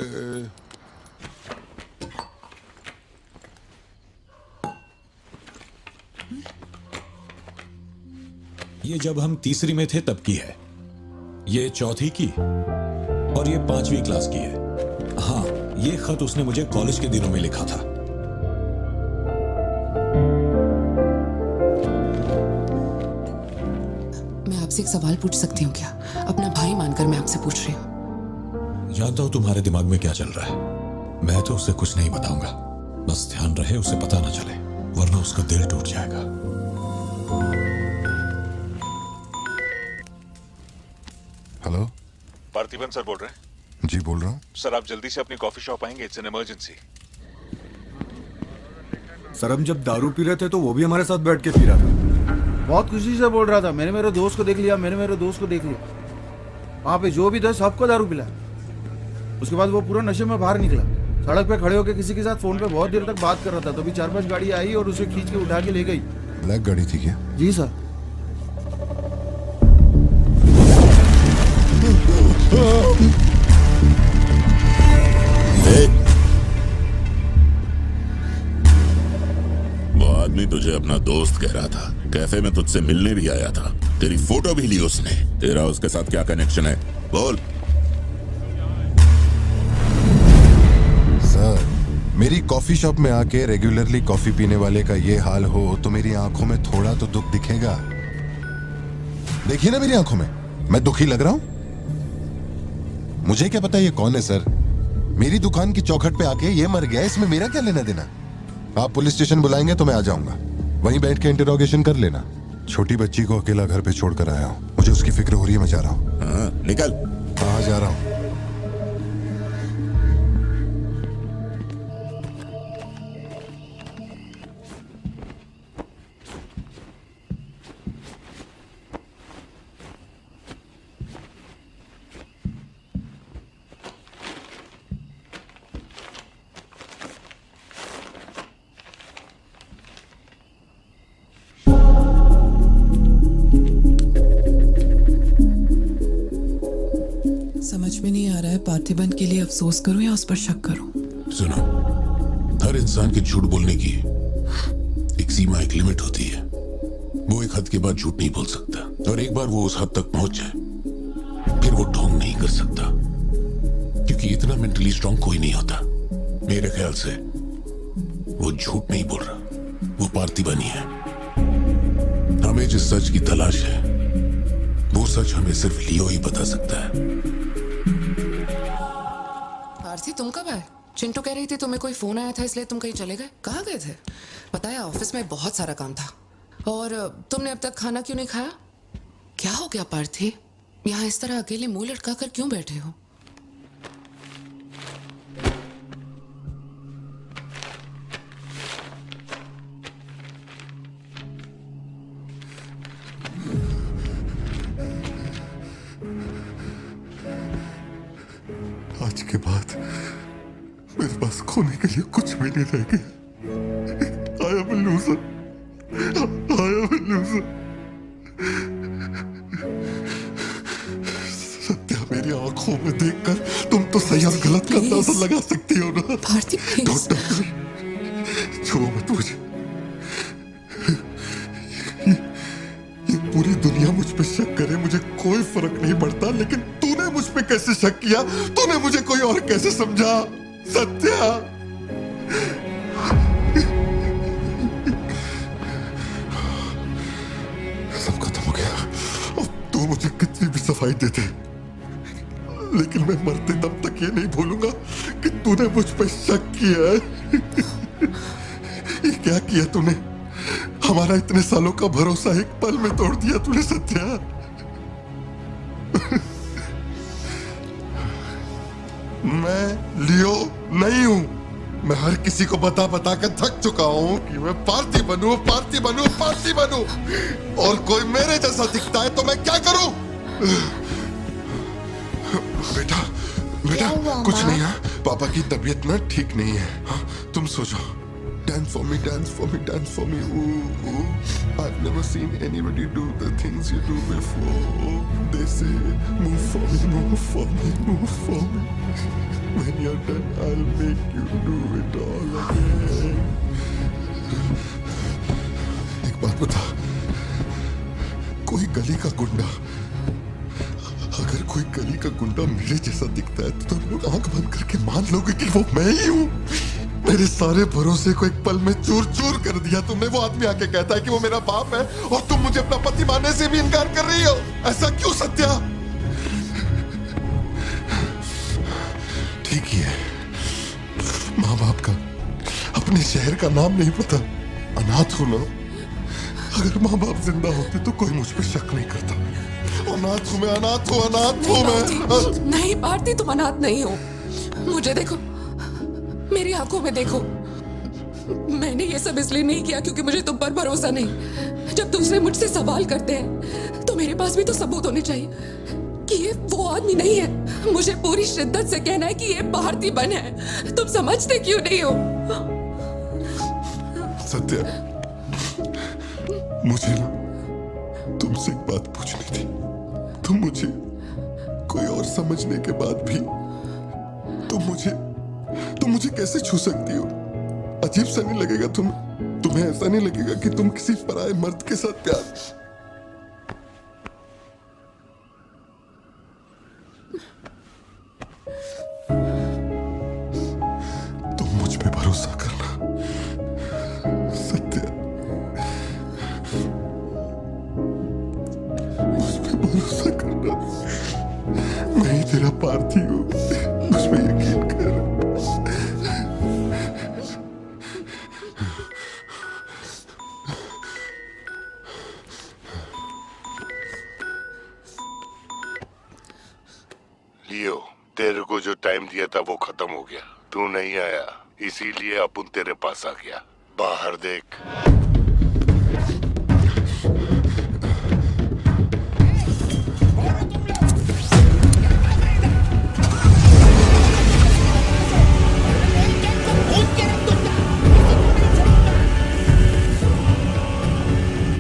ये जब हम तीसरी में थे तब की है, ये चौथी की और ये 5वीं क्लास की है। हाँ, ये खत उसने मुझे कॉलेज के दिनों में लिखा था। मैं आपसे एक सवाल पूछ सकती हूँ क्या? अपना भाई मानकर मैं आपसे पूछ रही हूँ। जानता हूं तुम्हारे दिमाग में क्या चल रहा है। मैं तो उसे कुछ नहीं बताऊंगा, बस ध्यान रहे उसे पता ना चले, वरना उसका दिल टूट जाएगा। हेलो, पार्थिबन सर बोल रहे हैं? जी बोल रहा हूँ। सर आप जल्दी से अपनी कॉफी शॉप आएंगे, इट्स एन इमरजेंसी। सर हम जब दारू पी रहे थे तो वो भी हमारे साथ बैठ के पी रहा था। बहुत खुशी से बोल रहा था, मैंने मेरे दोस्त को देख लिया, मैंने मेरे दोस्त को देख लिया। वहाँ पे जो भी थे सबको दारू पिला। उसके बाद वो पूरा नशे में बाहर निकला, सड़क पे खड़े होकर किसी के साथ फोन पे बहुत देर तक बात कर रहा था। तो अभी 4-5 गाड़ी आई और उसे खींच के उठा के ले गई। ब्लैक गाड़ी थी क्या? जी सर। वो आदमी तुझे अपना दोस्त कह रहा था, कैफे में तुझसे मिलने भी आया था, तेरी फोटो भी ली उसने। तेरा उसके साथ क्या कनेक्शन है, बोल। सर, मेरी कॉफी शॉप में आके रेगुलरली कॉफी पीने वाले का ये हाल हो तो मेरी आंखों में थोड़ा तो दुख दिखेगा। देखिए ना मेरी आंखों में, मैं दुखी लग रहा हूं? मुझे क्या पता ये कौन है सर? मेरी दुकान की चौखट पे आके ये मर गया, इसमें मेरा क्या लेना देना? आप पुलिस स्टेशन बुलाएंगे तो मैं आ जाऊंगा, वहीं बैठ के इंटरोगेशन कर लेना। छोटी बच्ची को अकेला घर पे छोड़कर आया हूँ, मुझे उसकी फिक्र हो रही है, मैं जा रहा हूँ। निकल। हाँ जा रहा हूँ। समझ में नहीं आ रहा है पार्थिबन के लिए अफसोस करूं या उस पर शक करूं। सुनो, हर इंसान के झूठ बोलने की एक सीमा, एक लिमिट होती है। वो एक हद के बाद झूठ नहीं बोल सकता, और एक बार वो उस हद तक पहुंच जाए फिर वो ढोंग नहीं कर सकता, क्योंकि इतना मेंटली स्ट्रांग कोई नहीं होता। मेरे ख्याल से वो झूठ नहीं बोल रहा, वो पार्थिबन ही है। हमें जिस सच की तलाश है वो सच हमें सिर्फ लियो ही बता सकता है। पार्थी, तुम कब आए? चिंटू कह रही थी तुम्हें कोई फोन आया था इसलिए तुम कहीं चले गए। कहाँ गए थे? पता है ऑफिस में बहुत सारा काम था। और तुमने अब तक खाना क्यों नहीं खाया? क्या हो गया पार्थी? यहाँ इस तरह अकेले मुंह लटका कर क्यों बैठे हो? आज के बाद मेरे पास खोने के लिए कुछ भी नहीं रह गया। I am a loser. I am a loser. Satya, मेरी आंखों में देखकर तुम तो सही और गलत का अंदाजा लगा सकती हो ना? भारती, छुओ मत मुझे। ये पूरी दुनिया मुझ पे शक करे, मुझे कोई फर्क नहीं पड़ता, लेकिन तूने मुझ पे कैसे शक किया? तूने मुझे कोई और कैसे समझा? सत्या, सब खत्म हो गया। अब तू मुझे कितनी भी सफाई दे दे, लेकिन मैं मरते दम तक ये नहीं भूलूंगा कि तूने मुझ पे शक किया है। ये क्या किया तूने? हमारा इतने सालों का भरोसा एक पल में तोड़ दिया तूने सत्या। मैं लियो नहीं हूं। मैं हर किसी को बता बता कर थक चुका हूं कि मैं पार्टी बनूं, पार्टी बनूं, पार्टी बनूं, और कोई मेरे जैसा दिखता है तो मैं क्या करूं? बेटा बेटा कुछ नहीं है, पापा की तबीयत ना ठीक नहीं है। हाँ, तुम सो जाओ। Dance for me, dance for me, dance for me. Ooh, ooh. I've never seen anybody do the things you do before. They say, move for me, move for me, move for me. When you're done, I'll make you do it all again. एक बात बता, कोई गली का गुंडा, अगर कोई गली का गुंडा मेरे जैसा दिखता है तो तुम लोग आंख बंद करके मान लोगे कि वो मैं ही हूँ। मेरे सारे भरोसे को एक पल में चूर चूर कर दिया तुमने। वो आदमी आके कहता है कि वो मेरा बाप है और तुम मुझे अपना पति मानने से भी इनकार कर रही हो। ऐसा क्यों सत्या? ठीक ही है, माँ बाप का अपने शहर का नाम नहीं पता, अनाथ हूं ना। अगर माँ बाप जिंदा होते तो कोई मुझ पर शक नहीं करता। अनाथ हूं मैं, अनाथ हूं, अनाथ हूं मैं। नहीं भारती, तुम अनाथ नहीं हो। मुझे देखो, मेरी आंखों में देखो। मैंने ये सब इसलिए नहीं किया क्योंकि मुझे तुम पर भरोसा नहीं। जब दूसरे मुझसे सवाल करते हैं तो मेरे पास भी तो सबूत होने चाहिए कि ये वो आदमी नहीं है। मुझे पूरी शिद्दत से कहना है कि ये भारती बन है। तुम समझते क्यों नहीं हो? सत्या, मुझे ना तुमसे एक बात पूछनी थी। तुम मुझे कोई और समझने के बाद भी तुम मुझे कैसे छू सकती हो? अजीब सा नहीं लगेगा तुम्हें ऐसा नहीं लगेगा कि तुम किसी पराये मर्द के साथ प्यार? तुम मुझ पे भरोसा करना सत्या, मुझ पे भरोसा करना। मैं ही तेरा पार्थी हूँ, मुझ पे यकीन कर। लियो, तेरे को जो टाइम दिया था वो खत्म हो गया। तू नहीं आया, इसीलिए अपन तेरे पास आ गया। बाहर देख।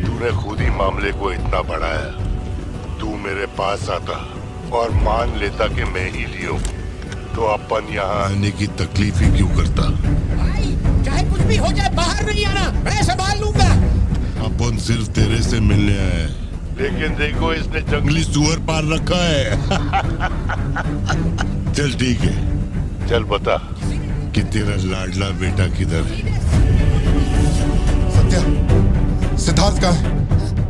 तूने खुद ही मामले को इतना बढ़ाया। तू मेरे पास आता और मान लेता कि मैं ही लियो, तो अपन यहाँ आने की तकलीफ ही क्यों करता? भाई, चाहे कुछ भी हो जाए बाहर नहीं आना, मैं संभाल लूंगा। अपन सिर्फ तेरे से मिलने आए हैं, लेकिन देखो इसने जंगली सुअर पाल रखा है। चल ठीक है, चल बता कि तेरा लाडला बेटा किधर है? सत्या, सिद्धार्थ कहाँ है?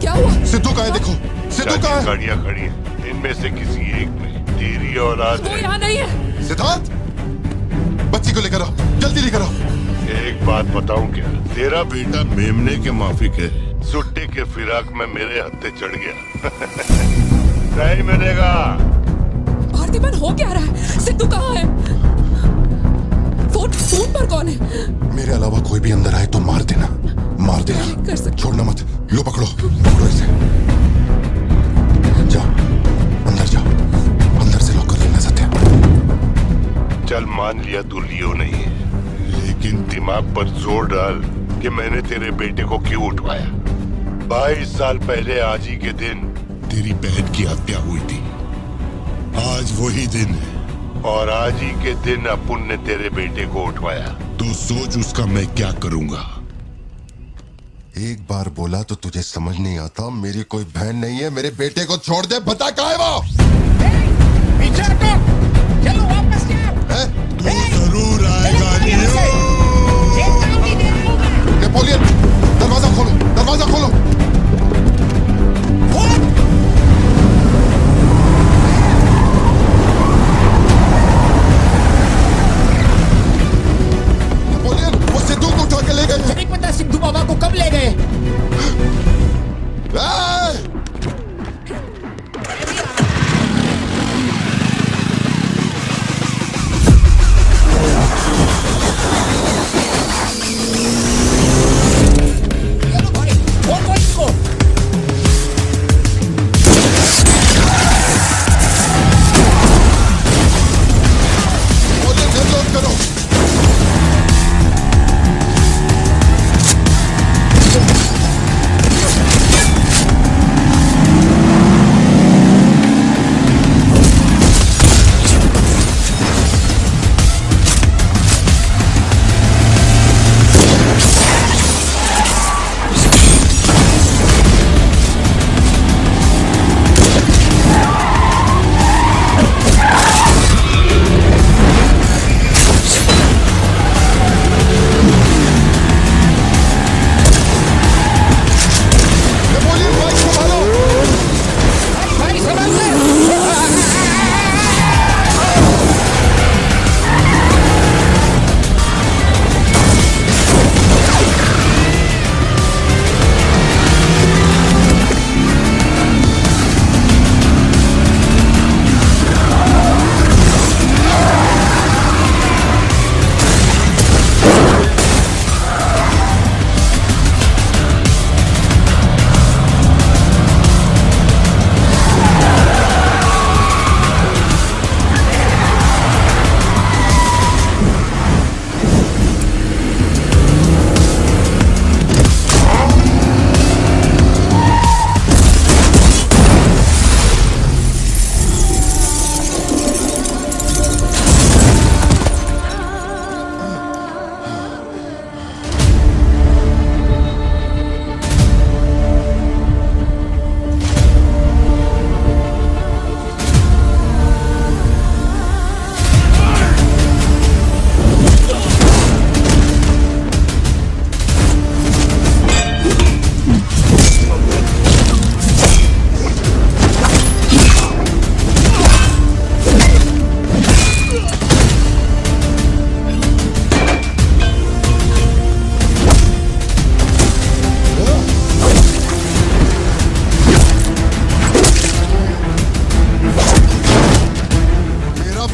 क्या हुआ? सिद्धू कहाँ है? देखो, सिद्धू कहाँ है? गाड़ियाँ खड़ी हैं, इनमें से किसी एक में तेरी औलाद वो यहाँ नहीं है। सिद्धार्थ, बच्ची को लेकर आओ, जल्दी लेकर आओ। एक बात बताऊं क्या? तेरा बेटा मेमने के माफिक है। सुट्टे के फिराक में मेरे हत्थे चढ़ गया। नहीं मिलेगा। भारतीबन हो क्या रहा है? सिद्धू कहाँ है? फोन पर कौन है? मेरे अलावा कोई भी अंदर आए तो मार देना, मार देना। कर सकते। छोड़ना मत। लो पकड़ो, पकड़ो इसे। जाओ, अंदर जाओ, अंदर से लॉक कर देना सत्या। चल मान लिया तू लियो नहीं है, लेकिन दिमाग पर जोर डाल कि मैंने तेरे बेटे को क्यों उठवाया। 22 साल पहले आज ही के दिन तेरी बहन की हत्या हुई थी। आज वही दिन है और आज ही के दिन अपुन ने तेरे बेटे को उठवाया। तो सोच उसका मैं क्या करूंगा। एक बार बोला तो तुझे समझ नहीं आता। मेरी कोई बहन नहीं है, मेरे बेटे को छोड़ दे। बता कहाँ है वो? पीछे हटो, चलो वापस जाओ। तू जरूर आएगा नेपोलियन, दरवाजा खोलो, दरवाजा खोलो।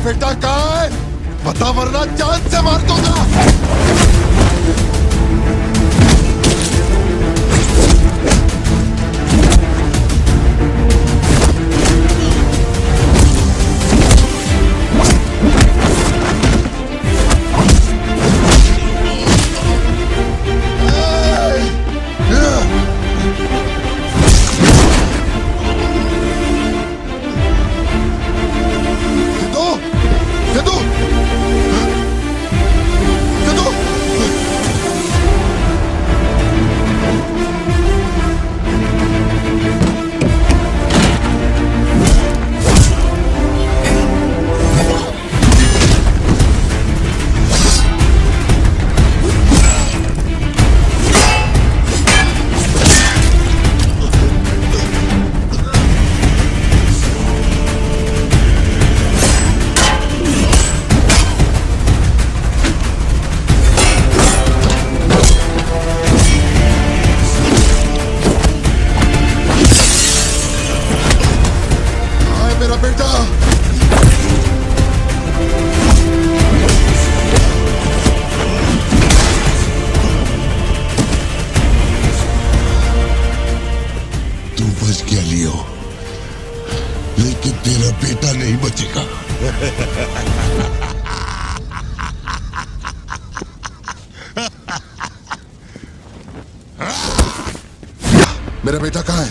बेटा कहाँ है? बता वरना जान से मार दूंगा। लेकिन तेरा बेटा नहीं बचेगा। मेरा बेटा कहाँ है?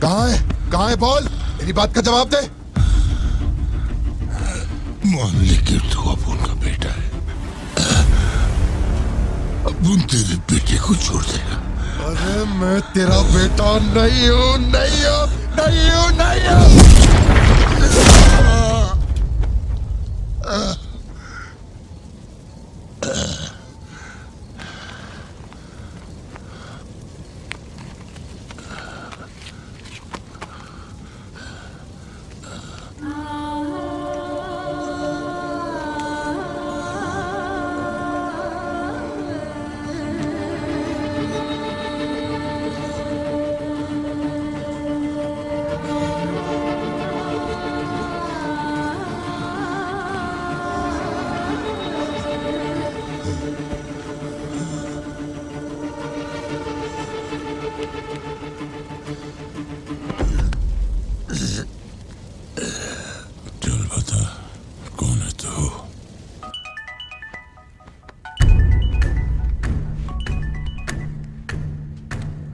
कहाँ है? कहाँ है? बोल, मेरी बात का जवाब दे। मान ले कि तू अब उनका बेटा है, अब उन तेरे बेटे को छोड़ देगा। अरे मैं तेरा बेटा नहीं हूँ, नहीं हूँ, नहीं हूँ, नहीं हूँ। चल बता, कौन है तू?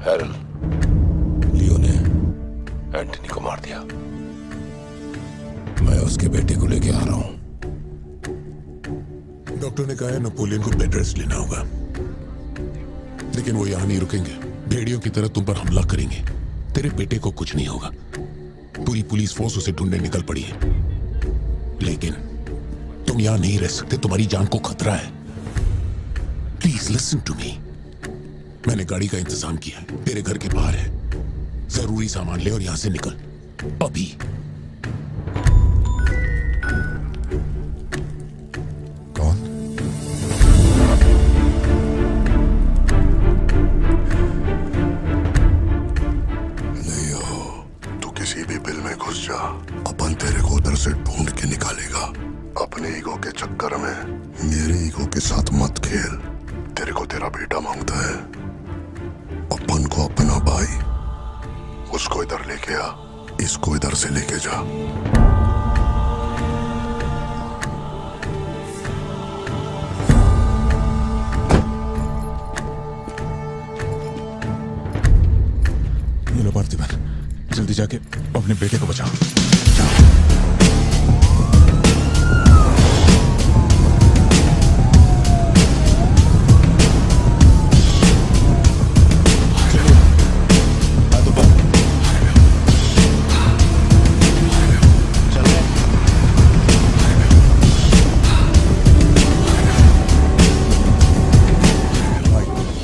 हैरल, लियो ने एंटनी को मार दिया। मैं उसके बेटे को लेके आ रहा हूं। डॉक्टर ने कहा है नेपोलियन को बेड रेस्ट लेना होगा, लेकिन वो यहां नहीं रुकेंगे। भेड़ियों की तरह तुम पर हमला करेंगे। तेरे बेटे को कुछ नहीं होगा। पूरी पुलिस फोर्स उसे ढूंढने निकल पड़ी है, लेकिन तुम यहां नहीं रह सकते। तुम्हारी जान को खतरा है। Please listen to me. मैंने गाड़ी का इंतजाम किया है, तेरे घर के बाहर है। जरूरी सामान ले और यहां से निकल अभी। किसी भी बिल में घुस जा, अपन तेरे को उधर से ढूंढ के निकालेगा। अपने ईगो के चक्कर में मेरे ईगो के साथ मत खेल। तेरे को तेरा बेटा मांगता है, अपन को अपना भाई। उसको इधर लेके आ, इसको इधर से लेके जा। ये लो पार्थिबन, जल्दी जाके अपने बेटे को बचाओ।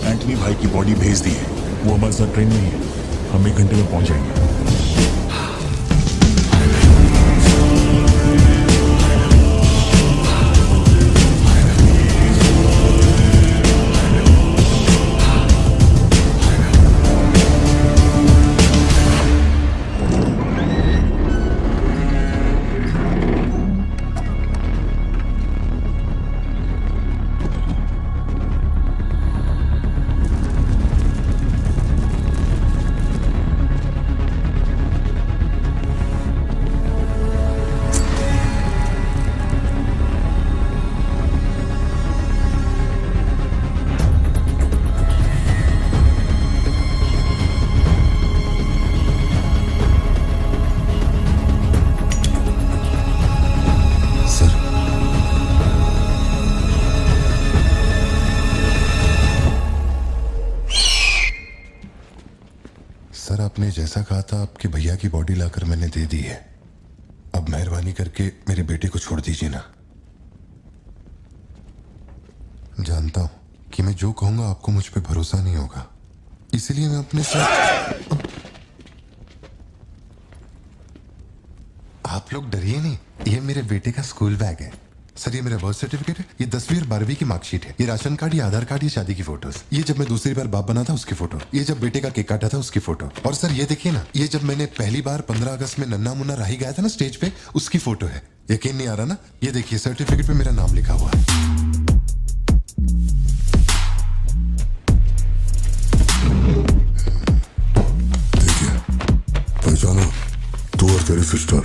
एंटनी भाई की बॉडी भेज दी है, वो हमारे साथ ट्रेन में ही है। हम 1 घंटे में पहुंच जाएंगे। आपने जैसा कहा था आपके भैया की बॉडी लाकर मैंने दे दी है। अब मेहरबानी करके मेरे बेटे को छोड़ दीजिए ना। जानता हूं कि मैं जो कहूंगा आपको मुझ पे भरोसा नहीं होगा, इसलिए मैं अपने साथ। आप लोग डरिए नहीं, ये मेरे बेटे का स्कूल बैग है सर। ये मेरा बर्थ सर्टिफिकेट है, ये 10वीं और 12वीं की मार्कशीट है, ये राशन कार्ड, ये आधार कार्ड, ये शादी की फोटोज, ये जब मैं दूसरी बार बाप बना था उसकी फोटो, ये जब बेटे का केक काटा था उसकी फोटो, और सर ये देखिए ना, ये जब मैंने पहली बार 15 अगस्त में नन्ना मुन्ना राही गाया था ना स्टेज पे, उसकी फोटो है। यकीन नहीं आ रहा ना? ये देखिए सर्टिफिकेट पे मेरा नाम लिखा हुआ है। पहचाना? तू और तेरी सिस्टर,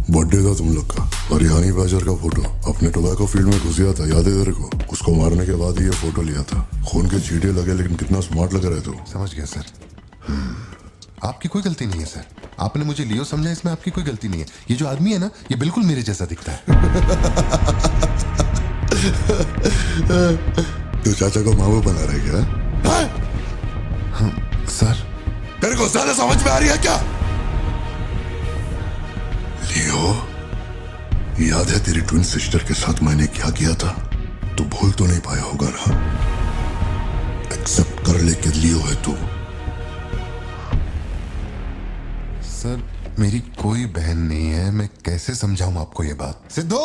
बर्थडे था तुम लोग का, और यानी बाजार का फोटो। अपने टोबैको फील्ड में घुस गया था, याद है तेरे को? उसको मारने के बाद ही ये फोटो लिया था। खून के छींटे लगे, लेकिन कितना स्मार्ट लग रहा है तू। समझ गया सर। आपकी कोई गलती नहीं है सर, आपने मुझे लियो समझा, इसमें आपकी कोई गलती नहीं है। ये जो आदमी है ना, ये बिल्कुल मेरे जैसा दिखता है। तू चाचा को मामू बना रहे क्या? हाँ, सर तेरे को ज्यादा समझ में आ रही है क्या? लियो, याद है तेरी ट्विन सिस्टर के साथ मैंने क्या किया था? तू भूल तो नहीं पाया होगा ना? एक्सेप्ट कर ले कि लियो है तू। सर मेरी कोई बहन नहीं है, मैं कैसे समझाऊं आपको ये बात? सिद्धू!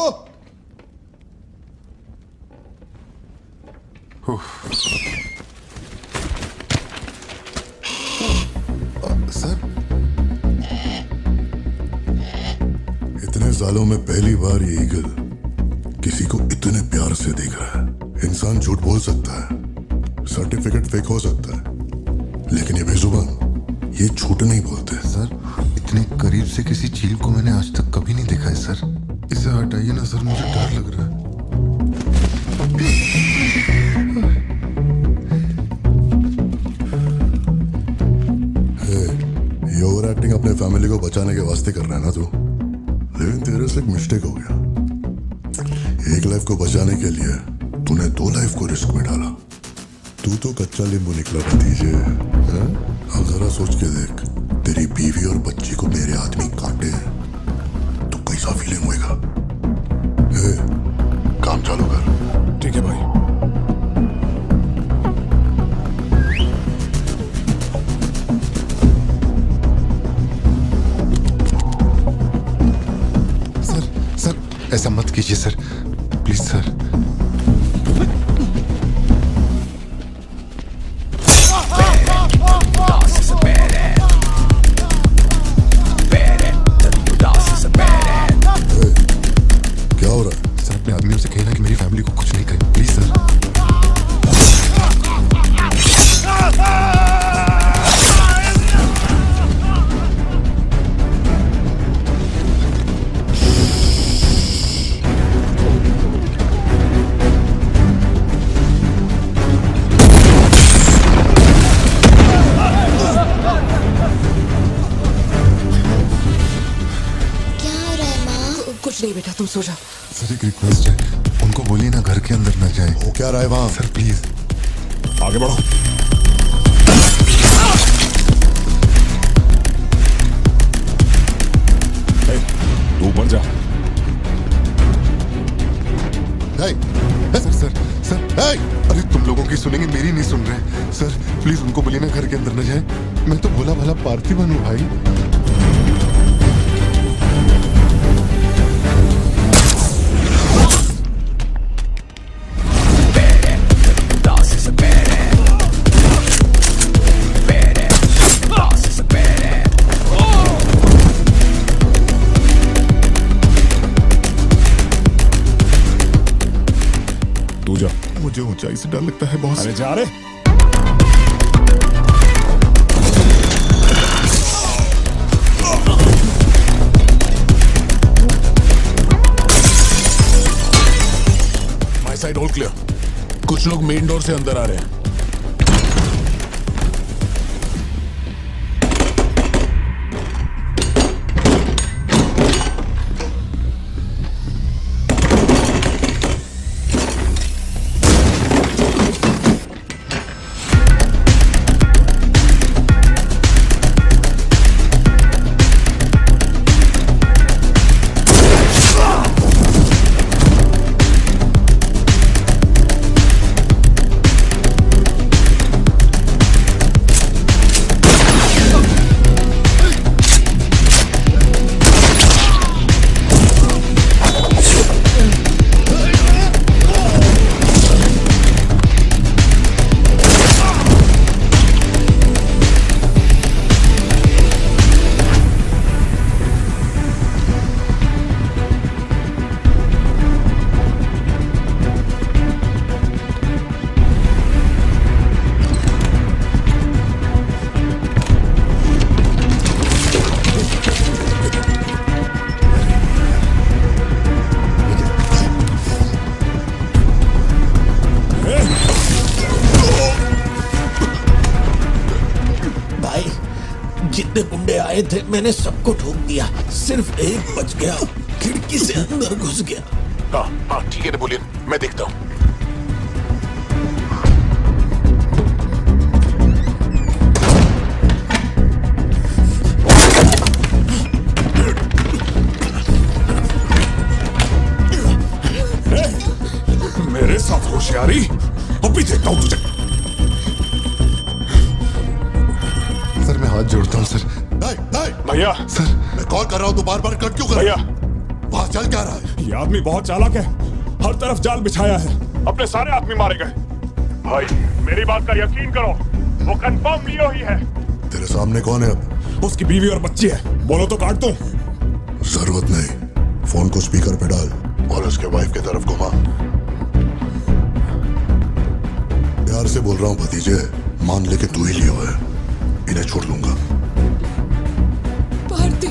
सर इतने सालों में पहली बार ये ईगल किसी को इतने प्यार से देख रहा है। इंसान झूठ बोल सकता है, सर्टिफिकेट फेक हो सकता है, लेकिन ये बेजुबान, ये झूठ नहीं बोलते। सर इतने करीब से किसी चील को मैंने आज तक कभी नहीं देखा है सर। इसे हटाइए ना सर, मुझे डर लग रहा है। ये ओवर एक्टिंग अपने फैमिली को बचाने के वास्ते कर रहा है ना तू, लेकिन तेरे से एक मिस्टेक हो गया। एक लाइफ को बचाने के लिए तूने 2 लाइफ को रिस्क में डाला। तू तो कच्चा नींबू निकला भतीजे। अब जरा सोच के देख, तेरी बीवी और बच्ची को मेरे आदमी काटे तो कैसा फीलिंग होएगा? काम चालू कर। ठीक है भाई। ऐसा मत कीजिए सर, प्लीज सर। क्या हो रहा है? सर अपने आदमियों से कहना कि मेरी फैमिली को कुछ नहीं करें, प्लीज सर। नहीं बेटा, तुम सो जाओ। सर एक रिक्वेस्ट है, उनको बोलिए ना घर के अंदर न जाए। हो क्या रहा है वहां? सर प्लीज आगे बढ़ो। तू ऊपर जा। सर सर सर अरे तुम लोगों की सुनेंगे, मेरी नहीं सुन रहे। सर प्लीज उनको बोलिए ना घर के अंदर न जाए। मैं तो भोला भाला पार्थिवन हूँ भाई। मुझे ऊंचाई से डर लगता है बहुत। अरे जा रे। My side all clear. कुछ लोग मेन डोर से अंदर आ रहे हैं। आए थे, मैंने सबको ठोक दिया, सिर्फ एक बच गया, खिड़की से अंदर घुस गया। हाँ हाँ ठीक है नेपोलियन, मैं देखता हूँ। मेरे साथ होशियारी, अभी देखता हूँ तुझे। सर मैं हाथ जोड़ता हूँ सर। भैया सर मैं कॉल कर रहा हूँ तो बार बार कट क्यों कर भैया, वहां चल क्या रहा है? ये आदमी बहुत चालाक है, हर तरफ जाल बिछाया है, अपने सारे आदमी मारे गए। भाई मेरी बात का यकीन करो, वो कंफर्म लियो ही है। तेरे सामने कौन है अब? उसकी बीवी और बच्ची है, बोलो तो काट दूं। जरूरत नहीं, फोन को स्पीकर पे डाल और उसके वाइफ की तरफ घुमा। प्यार से बोल रहा हूँ भतीजे, मान ले कि तू ही लियो है, इन्हें छोड़ दूंगा। भारती,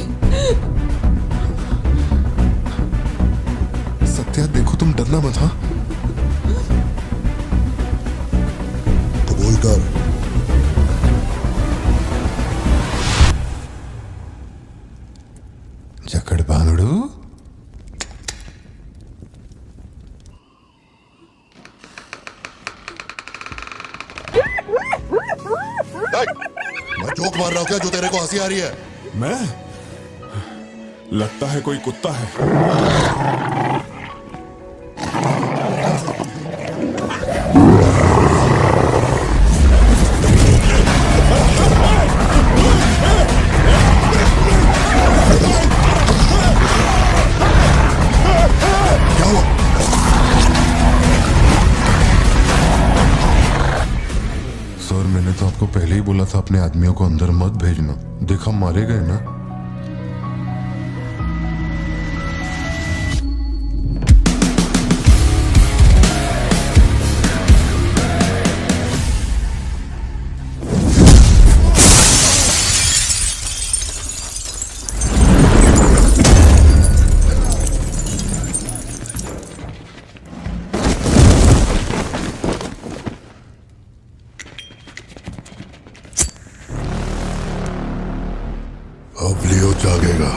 सत्या देखो तुम डरना मत। हाँ तो बोल कर। जकड़ बांगड़ू। मैं जोक मार रहा हूँ क्या जो तेरे को हंसी आ रही है? मैं? लगता है कोई कुत्ता है। सर मैंने तो आपको पहले ही बोला था अपने आदमियों को अंदर मत भेजना। देखा मारे गए ना। अब लियो जागेगा।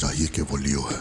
चाहिए कि वो लियो है।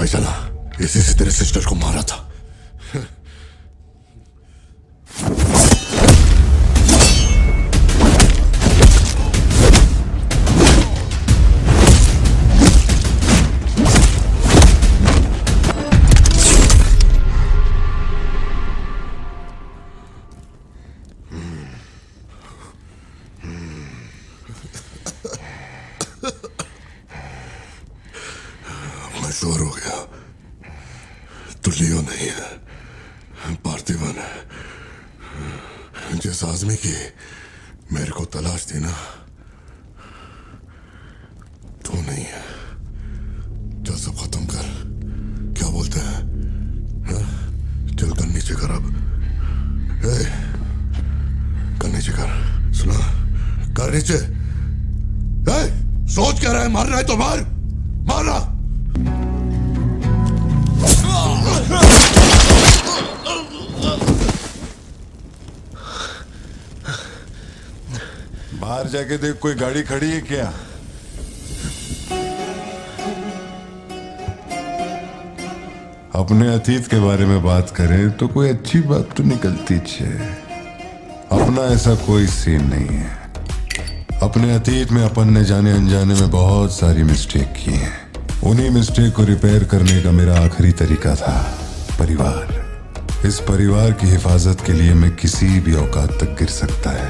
फैसला इसी से तेरे सिस्टर को मारा था। मैं श्योर हो गया तो लियो नहीं है, पार्थिवन है। जिस आदमी की मेरे को तलाश थी ना, तू नहीं है। चल सब खत्म कर, क्या बोलते हैं? हाँ? चल कर नीचे कर अब। कर नीचे कर, सुना? कर नीचे। सोच क्या रहा है? मारना है तो मार, मारना। बाहर जाके देख, कोई गाड़ी खड़ी है क्या? अपने अतीत के बारे में बात करें तो कोई अच्छी बात तो निकलती है। अपना ऐसा कोई सीन नहीं है। अपने अतीत में अपन ने जाने अनजाने में बहुत सारी मिस्टेक की हैं। उन्हीं मिस्टेक को रिपेयर करने का मेरा आखिरी तरीका था परिवार। इस परिवार की हिफाजत के लिए मैं किसी भी औकात तक गिर सकता है।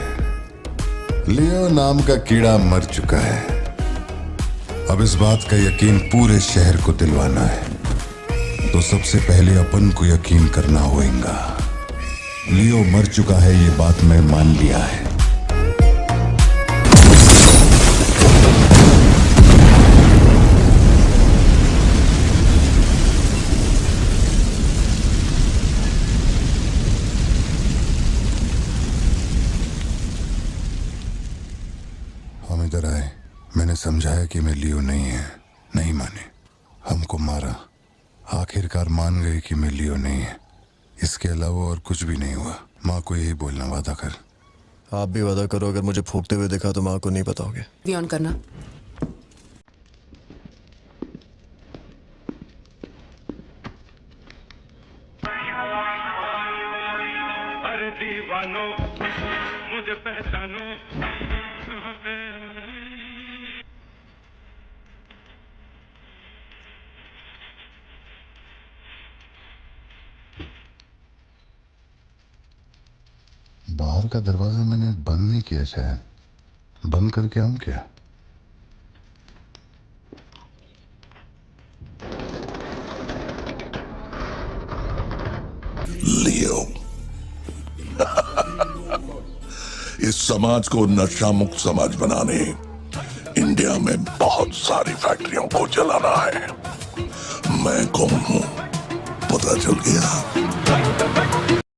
लियो नाम का कीड़ा मर चुका है। अब इस बात का यकीन पूरे शहर को दिलवाना है, तो सबसे पहले अपन को यकीन करना होगा। लियो मर चुका है, ये बात मैं मान लिया है। हम इधर आए, मैंने समझाया कि मैं लियो नहीं है, नहीं माने, हमको मारा। आखिरकार मान गए कि मैं लियो नहीं है। इसके अलावा और कुछ भी नहीं हुआ। माँ को यही बोलना, वादा कर। आप भी वादा करो, अगर मुझे फूकते हुए देखा तो माँ को नहीं बताओगे। वी ऑन करना। अरे दीवानो मुझे पहचानो। बाहर का दरवाजा मैंने बंद नहीं किया, शायद बंद करके आऊं क्या? लियो इस समाज को नशा मुक्त समाज बनाने इंडिया में बहुत सारी फैक्ट्रियों को जलाना है। मैं कौन हूं पता चल गया?